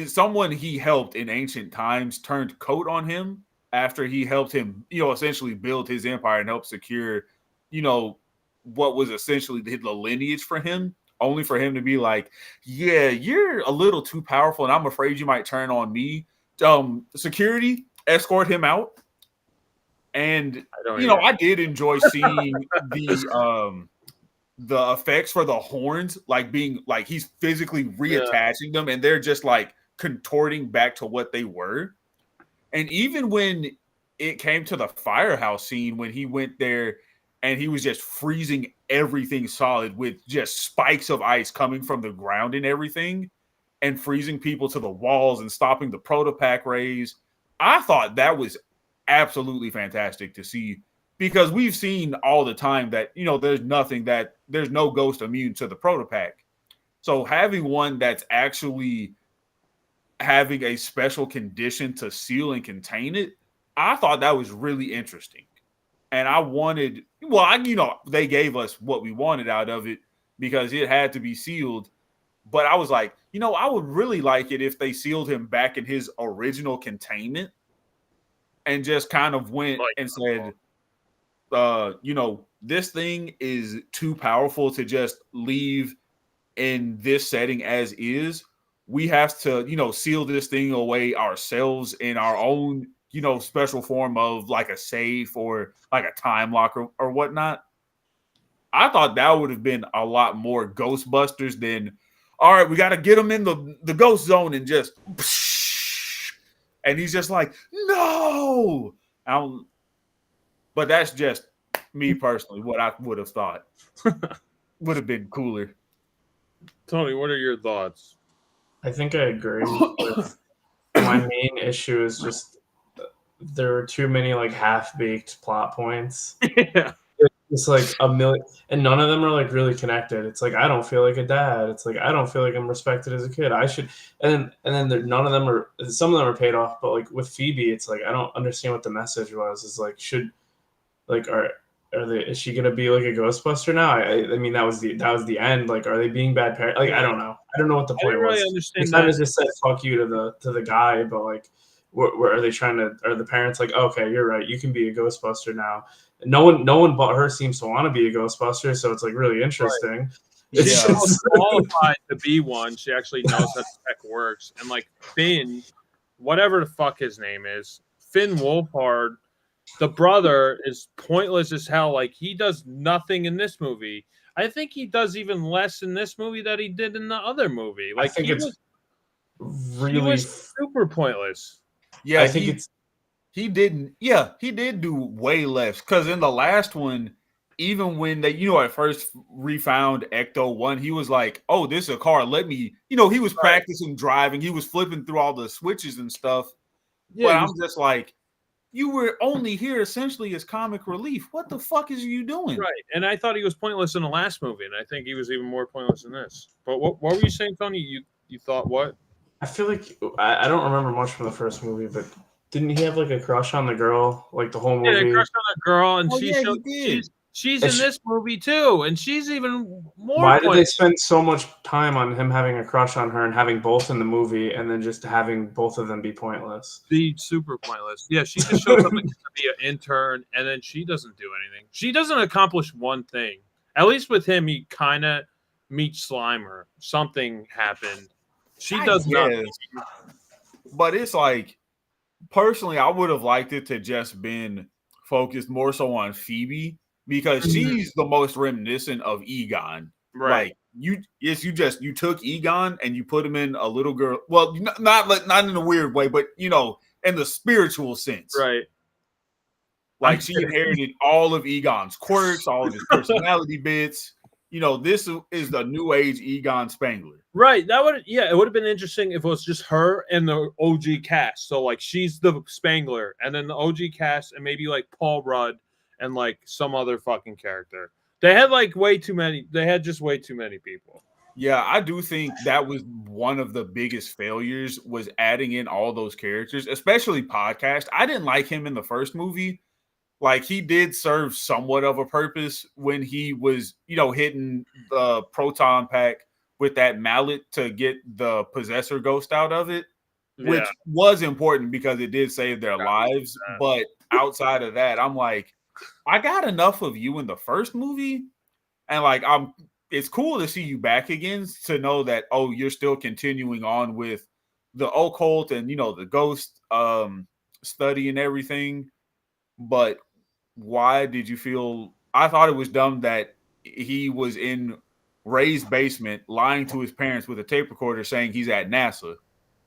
someone he helped in ancient times turned coat on him after he helped him, essentially build his empire and help secure, what was essentially the lineage for him. Only for him to be like, yeah, you're a little too powerful, and I'm afraid you might turn on me. Security escort him out. And I did enjoy seeing the effects for the horns, like being like he's physically reattaching them, and they're just like contorting back to what they were. And even when it came to the firehouse scene, when he went there and he was just freezing everything solid with just spikes of ice coming from the ground and everything and freezing people to the walls and stopping the protopack rays. I thought that was absolutely fantastic to see because we've seen all the time that, there's no ghost immune to the protopack. So having one that's actually having a special condition to seal and contain it, I thought that was really interesting. And I wanted, they gave us what we wanted out of it because it had to be sealed. But I was like, I would really like it if they sealed him back in his original containment and just kind of went and said, this thing is too powerful to just leave in this setting as is. We have to, seal this thing away ourselves in our own, special form of like a safe or like a time lock or whatnot. I thought that would have been a lot more Ghostbusters than, all right, we got to get him in the ghost zone and just, and he's just like, no. But that's just me personally, what I would have thought would have been cooler. Tony, what are your thoughts? I think I agree. My main issue is just there were too many like half-baked plot points. Yeah. It's like a million, and none of them are like really connected. It's like I don't feel like a dad. It's like I don't feel like I'm respected as a kid. I should, and then none of them are. Some of them are paid off, but like with Phoebe, it's like I don't understand what the message was. It's like is she gonna be like a Ghostbuster now? I mean that was the end. Like are they being bad parents? Like I don't know what the point was. I really understand. They kind of just said fuck you to the guy, but like where are they trying to? Are the parents like okay, you're right, you can be a Ghostbuster now? No one but her seems to want to be a Ghostbuster, so it's like really interesting. Right. She's qualified to be one. She actually knows how the tech works. And like Finn, whatever the fuck his name is, Finn Wolfhard, the brother is pointless as hell. Like he does nothing in this movie. I think he does even less in this movie than he did in the other movie. Like he was super pointless. Yeah, I think he did do way less because in the last one, even when they, at first refound Ecto 1, he was like, oh, this is a car. Let me, he was practicing driving. He was flipping through all the switches and stuff. Yeah, but I'm just like, you were only here essentially as comic relief. What the fuck is you doing? Right. And I thought he was pointless in the last movie, and I think he was even more pointless in this. But what were you saying, Tony? You thought what? I feel like I don't remember much from the first movie, but didn't he have like a crush on the girl like the whole movie? Yeah, a crush on the girl, and she's in this movie too, and she's even more. Why did they spend so much time on him having a crush on her and having both in the movie, and then just having both of them be pointless? Be super pointless. Yeah, she just shows up to be an intern, and then she doesn't do anything. She doesn't accomplish one thing. At least with him, he kind of meets Slimer. Something happened. She does nothing. But it's like, personally, I would have liked it to just been focused more so on Phoebe because she's the most reminiscent of Egon. Right. Like you took Egon and you put him in a little girl. Well, not in a weird way, but in the spiritual sense. Right. Like she inherited all of Egon's quirks, all of his personality bits. This is the new age Egon Spengler. Right. It would have been interesting if it was just her and the OG cast. So like she's the Spengler, and then the OG cast, and maybe like Paul Rudd and like some other fucking character. They had like way too many. They had just way too many people. Yeah, I do think that was one of the biggest failures was adding in all those characters, especially Podcast. I didn't like him in the first movie. Like he did serve somewhat of a purpose when he was, hitting the proton pack with that mallet to get the possessor ghost out of it, which was important because it did save their lives. But outside of that, I'm like, I got enough of you in the first movie, and like it's cool to see you back again to know that you're still continuing on with the occult and the ghost study and everything. But why did you feel? I thought it was dumb that he was in Ray's basement lying to his parents with a tape recorder saying he's at NASA.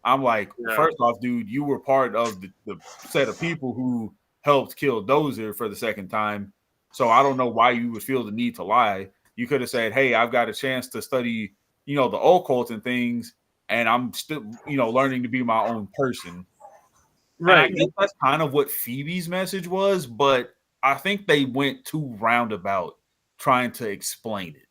I'm like, first off, dude, you were part of the set of people who helped kill Dozer for the second time. So I don't know why you would feel the need to lie. You could have said, hey, I've got a chance to study, the occult and things, and I'm still, learning to be my own person. And I Right. guess that's kind of what Phoebe's message was, but I think they went too roundabout trying to explain it.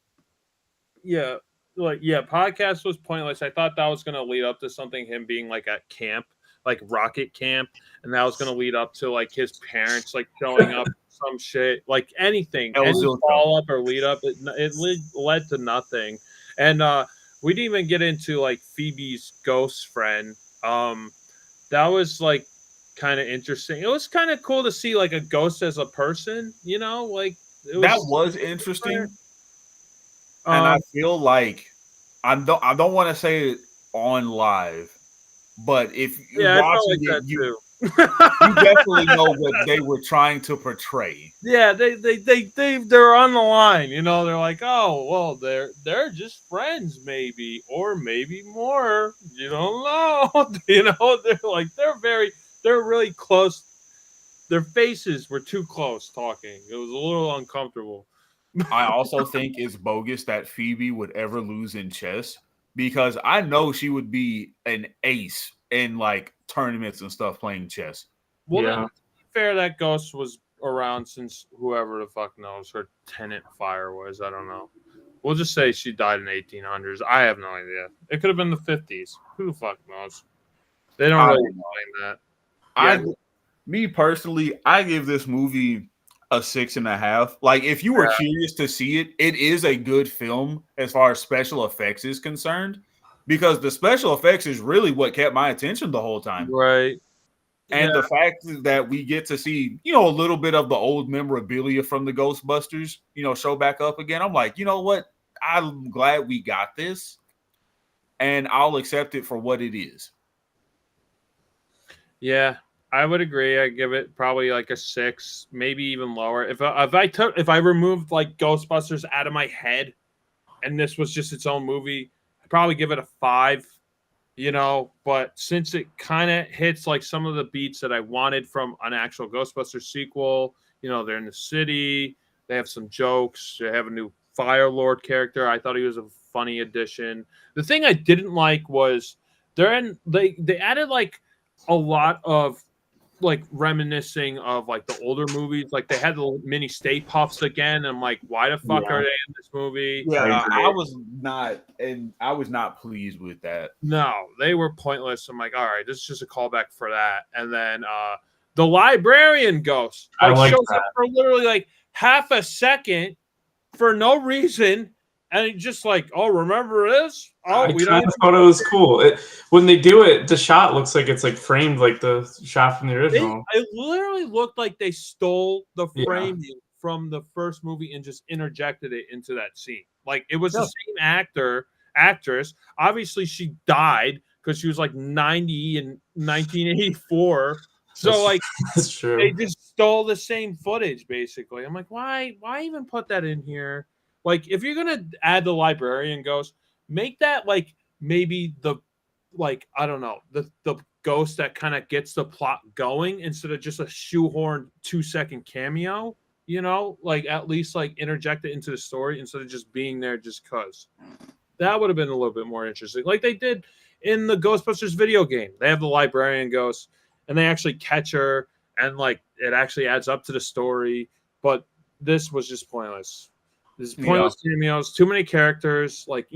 Yeah. Podcast was pointless. I thought that was gonna lead up to something, him being like at camp, like rocket camp, and that was gonna lead up to like his parents like showing up, some shit, like anything, El any Zilcho. follow up or lead up. It led to nothing, and we didn't even get into like Phoebe's ghost friend. That was like kind of interesting. It was kind of cool to see like a ghost as a person, like it That was was interesting. And I feel like I don't want to say it on live, but if you're yeah, I felt watching like it, that you too. definitely know what they were trying to portray. Yeah, they're on the line, they're like, oh well, they're just friends, maybe, or maybe more. You don't know. They're like they're really close. Their faces were too close talking. It was a little uncomfortable. I also think it's bogus that Phoebe would ever lose in chess because I know she would be an ace in like tournaments and stuff playing chess. Well, Yeah. to be fair, that ghost was around since whoever the fuck knows her tenant fire was. I don't know. We'll just say she died in 1800s. I have no idea. It could have been the 50s. Who the fuck knows? They don't I really don't know. explain that. Me personally, I give this movie a 6.5. Like, if you were curious to see it, it is a good film as far as special effects is concerned, because the special effects is really what kept my attention the whole time. Right. And the fact that we get to see, a little bit of the old memorabilia from the Ghostbusters, show back up again. I'm like, you know what? I'm glad we got this, and I'll accept it for what it is. Yeah, I would agree. I give it probably like a 6, maybe even lower. If I removed like Ghostbusters out of my head, and this was just its own movie, I'd probably give it a 5. But since it kind of hits like some of the beats that I wanted from an actual Ghostbusters sequel, they're in the city, they have some jokes, they have a new Fire Lord character. I thought he was a funny addition. The thing I didn't like was they added like a lot of like reminiscing of like the older movies. Like they had the mini Stay Puffs again. I'm like, why the fuck are they in this movie? Yeah, I was not pleased with that. No, they were pointless. I'm like, all right, this is just a callback for that. And then the librarian ghost shows up for literally like half a second for no reason. And it's just like, oh, remember this? Oh, I thought it was cool. When they do it, the shot looks like it's like framed like the shot from the original. It literally looked like they stole the framing from the first movie and just interjected it into that scene. Like it was the same actress. Obviously, she died because she was like 90 in 1984. So that's true. They just stole the same footage, basically. I'm like, why even put that in here? Like, if you're gonna add the librarian ghost, make that like maybe the I don't know, the ghost that kind of gets the plot going instead of just a shoehorned 2-second cameo. Like at least like interject it into the story instead of just being there just cause. That would have been a little bit more interesting, like they did in the Ghostbusters video game. They have the librarian ghost, and they actually catch her, and like it actually adds up to the story. But this was just pointless. This is pointless cameos. Too many characters. Like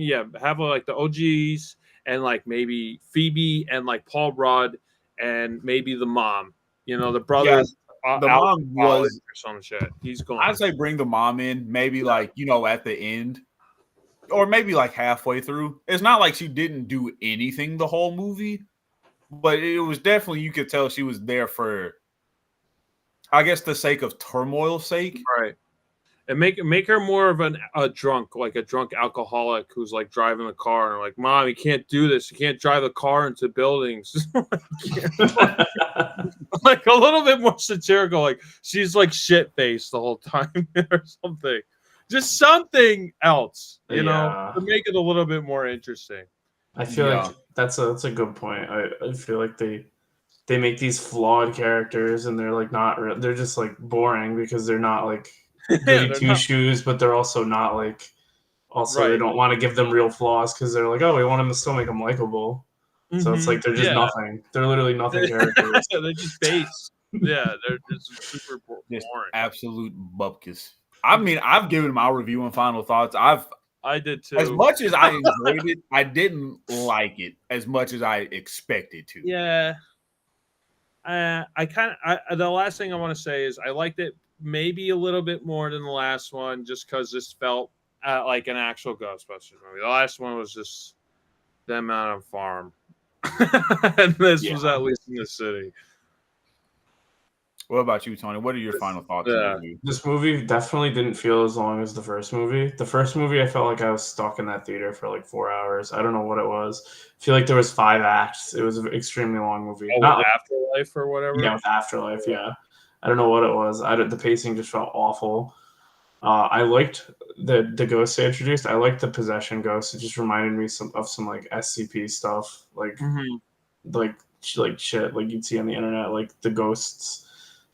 have like the OGs and like maybe Phoebe and like Paul Rudd and maybe the mom. The brothers. The mom was or some shit. He's gone. I'd say bring the mom in, maybe like at the end, or maybe like halfway through. It's not like she didn't do anything the whole movie, but it was definitely, you could tell she was there for, I guess, the sake of turmoil's sake, right? And make her more of a drunk, like a drunk alcoholic who's like driving the car and like, Mom, you can't do this. You can't drive the car into buildings. Like a little bit more satirical. Like she's like shit faced the whole time or something. Just something else, to make it a little bit more interesting. I feel like that's a good point. I feel like they make these flawed characters and they're like they're just like boring because they're not like goody they're two not shoes, but they're also not like. Also, they right. don't want to give them real flaws because they're like, oh, we want them to still make them likable. So it's like they're just Yeah, nothing. They're literally nothing characters. they're just base. Yeah, they're just super Just boring. absolute bupkis. I mean, I've given my review and final thoughts. I did As too. much as I enjoyed it, I didn't like it as much as I expected to. Yeah. The last thing I want to say is I liked it maybe a little bit more than the last one, just because this felt like an actual Ghostbusters movie. The last one was just them on a farm, and this was at least in the city. What about you, Tony? What are your final thoughts on the movie? This movie definitely didn't feel as long as the first movie. The first movie, I felt like I was stuck in that theater for like 4 hours. I don't know what it was. I feel like there was 5 acts. It was an extremely long movie. Oh, Not with Afterlife or whatever. Yeah, with Afterlife. Yeah, I don't know what it was. The pacing just felt awful. I liked the ghosts they introduced. I liked the possession ghosts. It just reminded me of some like SCP stuff, like shit like you'd see on the internet, like the ghosts,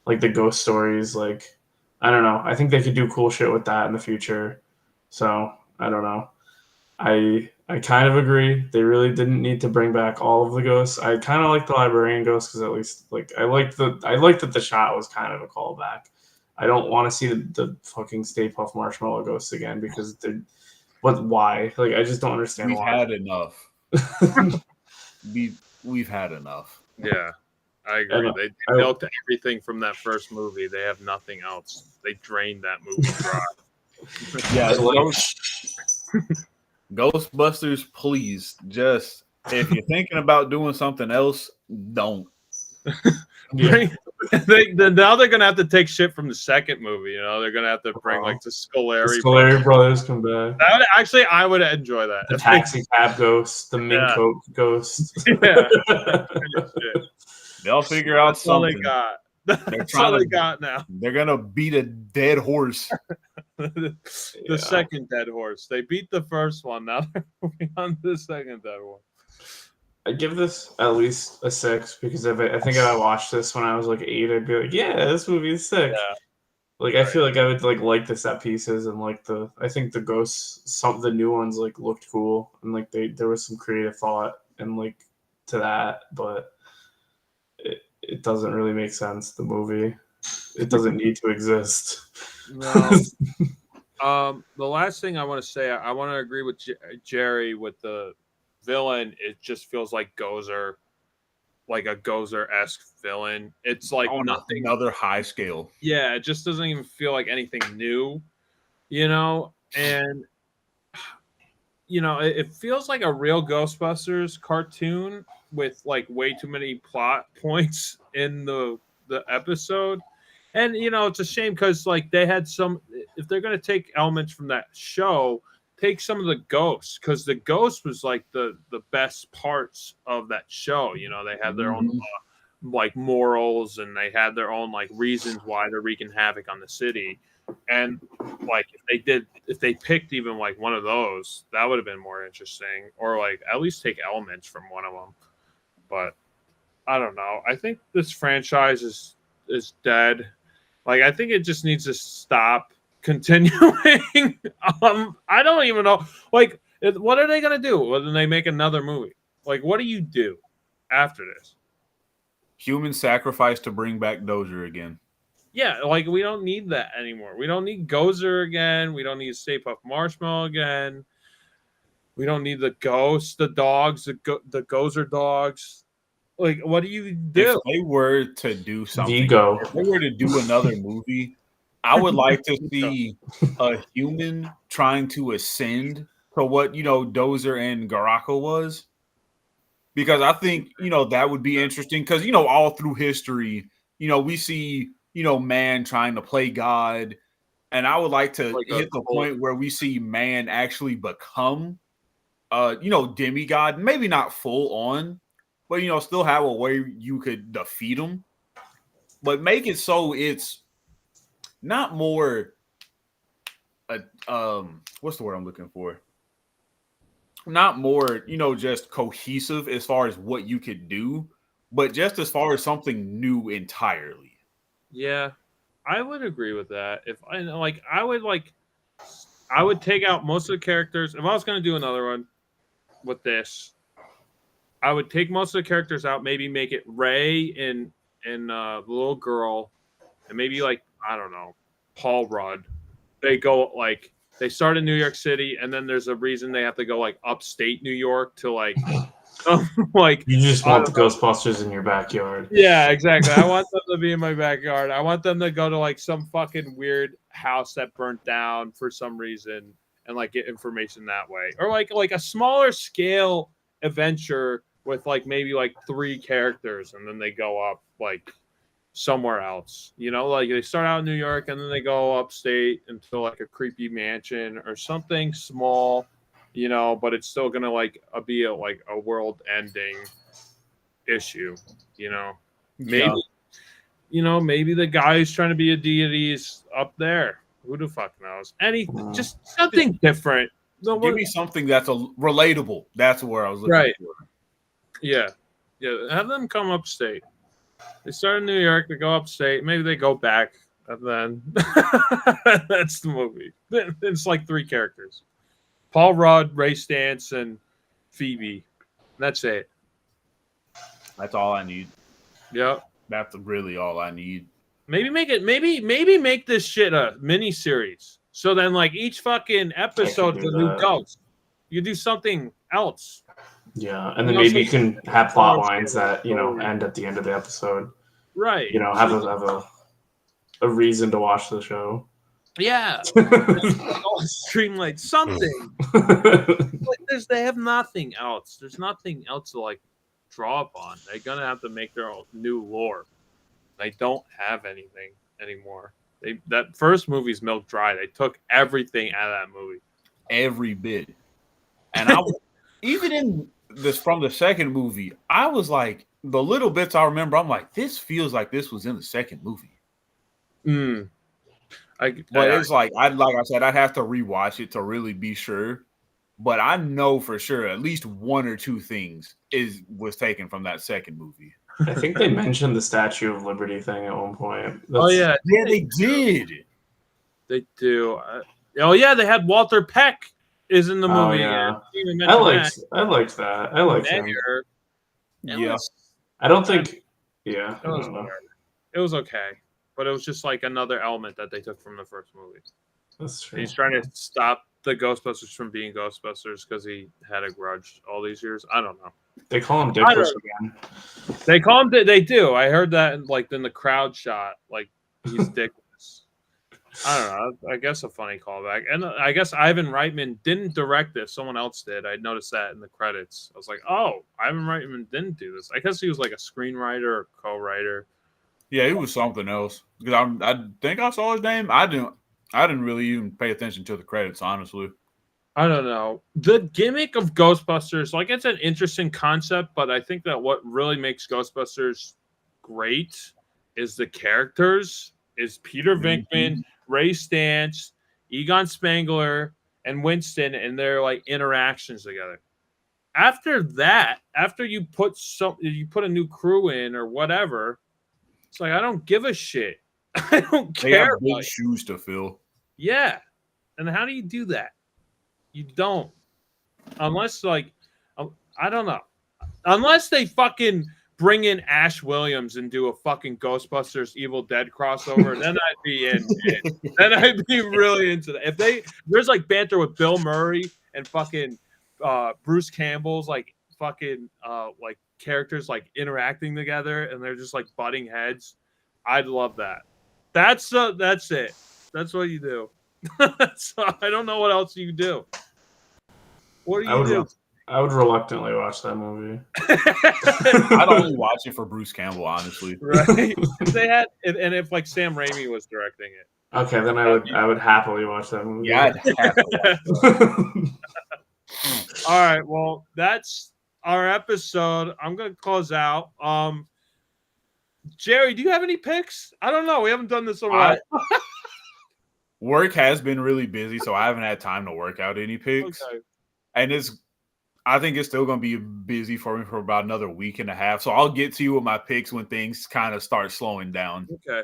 like the ghost stories. Like I don't know. I think they could do cool shit with that in the future. So I don't know. I kind of agree. They really didn't need to bring back all of the ghosts. I kind of like the librarian ghost because at least like I liked that the shot was kind of a callback. I don't want to see the fucking Stay Puft Marshmallow ghosts again because they're. But why? Like I just don't understand We've why. had enough. We've had enough. Yeah, I agree. They milked everything from that first movie. They have nothing else. They drained that movie dry. Yeah, Ghostbusters, please, just if you're thinking about doing something else, don't. Yeah. Now they're gonna have to take shit from the second movie. You know, they're gonna have to bring like the Scolari brothers come back. I would enjoy that. The taxi cab ghost, the mink coat ghost. Yeah, they'll figure out something. All they got. That's all they got now. They're gonna beat a dead horse. The second dead horse. They beat the first one. Now they're moving on to the second dead one. I give this at least a 6 because I think if I watched this when I was like 8, I'd be like, yeah, this movie is sick. Yeah. Like I feel like I would like the set pieces and like I think the ghosts, some of the new ones like looked cool and like there was some creative thought and like to that, but it doesn't really make sense. The movie, it doesn't need to exist. No. The last thing I want to say, I want to agree with Jerry with the villain. It just feels like Gozer, like a Gozer-esque villain. It's like nothing. Another high scale. Yeah, it just doesn't even feel like anything new, you know? And, you know, it feels like a real Ghostbusters cartoon with like way too many plot points in the episode. And, you know, it's a shame because like they had if they're going to take elements from that show, take some of the ghosts, because the ghost was like the best parts of that show. You know, they had their own like morals and they had their own like reasons why they're wreaking havoc on the city. And like if they picked even like one of those, that would have been more interesting, or like at least take elements from one of them. But I don't know. I think this franchise is dead. Like I think it just needs to stop continuing. I don't even know. Like, what are they gonna do when they make another movie? Like, what do you do after this? Human sacrifice to bring back Dozer again. Yeah, like we don't need that anymore. We don't need Gozer again. We don't need Stay Puft Marshmallow again. We don't need the ghosts, the dogs, the Gozer dogs. Like, what do you do? If they were to do something, Vigo. If they were to do another movie, I would like to see a human trying to ascend to what, you know, Dozer and Garako was. Because I think, you know, that would be interesting. Because, you know, all through history, you know, we see, you know, man trying to play God. And I would like to hit the point where we see man actually become, you know, demigod. Maybe not full on, but, you know, still have a way you could defeat him. But make it so it's not more, what's the word I'm looking for? Not more, you know, just cohesive as far as what you could do, but just as far as something new entirely. Yeah. I would agree with that. If I would take out most of the characters. If I was going to do another one with this, I would take most of the characters out. Maybe make it Ray and the little girl, and maybe like I don't know, Paul Rudd. They go like they start in New York City, and then there's a reason they have to go like upstate New York to like like You just want the Ghostbusters in your backyard. yeah, exactly. I want them to be in my backyard. I want them to go to like some fucking weird house that burnt down for some reason and like get information that way. Or like a smaller scale adventure with like maybe like 3 characters and then they go up like somewhere else. You know, like they start out in New York and then they go upstate into like a creepy mansion or something small, you know, but it's still gonna like be a world ending issue, you know. Maybe maybe the guy who's trying to be a deity is up there. Who the fuck knows? Just something different. Give me something that's relatable. That's where I was looking for. Yeah. Have them come upstate. They start in New York, they go upstate, maybe they go back, and then that's the movie. It's like 3 characters: Paul Rudd, Ray Stantz, and Phoebe. That's it. That's all I need. Yep. That's really all I need. Maybe make this shit a mini series. So then like each fucking episode is a new ghost. You do something else. Yeah, and then maybe you can have plot lines that, you know, end at the end of the episode. Right. You know, have a reason to watch the show. Yeah. Streamlight something. Like they have nothing else. There's nothing else to like draw upon. They're gonna have to make their own new lore. They don't have anything anymore. That first movie's milk dry. They took everything out of that movie. Every bit. And even in this from the second movie, I was like, the little bits I remember, I'm like, this feels like this was in the second movie. It's like I said, I'd have to rewatch it to really be sure. But I know for sure at least 1 or 2 things was taken from that second movie. I think they mentioned the Statue of Liberty thing at one point. Yeah, they did. They do. Oh yeah, they had Walter Peck is in the movie. Yeah. I liked that. I liked him. Yeah. I don't think. Yeah. It was okay, but it was just like another element that they took from the first movie. That's true. He's trying to stop the Ghostbusters from being Ghostbusters because he had a grudge all these years. I don't know. They call him Dickless again. They call him. They do. I heard that in the crowd shot. Like he's Dickless. I don't know. I guess a funny callback. And I guess Ivan Reitman didn't direct this. Someone else did. I noticed that in the credits. I was like, oh, Ivan Reitman didn't do this. I guess he was like a screenwriter or co-writer. Yeah, he was something else. Because I think I saw his name. I didn't really even pay attention to the credits, honestly. I don't know. The gimmick of Ghostbusters, like it's an interesting concept, but I think that what really makes Ghostbusters great is the characters, is Peter Venkman, Ray Stantz, Egon Spengler, and Winston and their like interactions together. After that, after you put a new crew in or whatever, it's like I don't give a shit. I don't care. They have big shoes to fill. Yeah. And how do you do that? You don't. Unless, like, I don't know. Unless they fucking bring in Ash Williams and do a fucking Ghostbusters Evil Dead crossover, then I'd be in. Then I'd be really into that. There's like banter with Bill Murray and fucking Bruce Campbell's like fucking like characters like interacting together and they're just like butting heads. I'd love that. That's it. That's what you do. So I don't know what else you do. What do you do? I would reluctantly watch that movie. I'd only watch it for Bruce Campbell, honestly. Right? If like Sam Raimi was directing it. Okay, then I would happily watch that movie. Yeah, I'd happily watch that. All right, well, that's our episode. I'm gonna close out. Jerry, do you have any picks? I don't know. We haven't done this in a while. Work has been really busy, so I haven't had time to work out any picks. Okay. And I think it's still going to be busy for me for about another week and a half. So I'll get to you with my picks when things kind of start slowing down. Okay.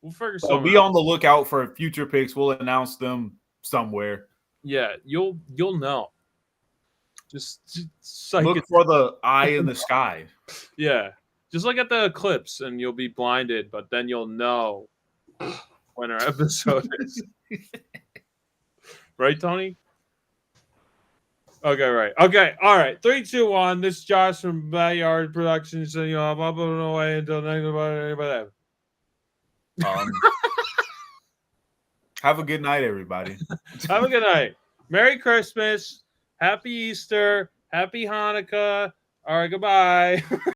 We'll figure So something be out. on the lookout for future picks. We'll announce them somewhere. Yeah, you'll know. Just psych Look it. for the eye in the sky. Yeah, just look at the eclipse and you'll be blinded, but then you'll know when our episode is. Right, Tony? Okay, right. Okay, all right. 3, 2, 1. This is Josh from Batyards Productions. So, I'm up and away until next. Have a good night, everybody. Have a good night. Merry Christmas. Happy Easter. Happy Hanukkah. All right, goodbye.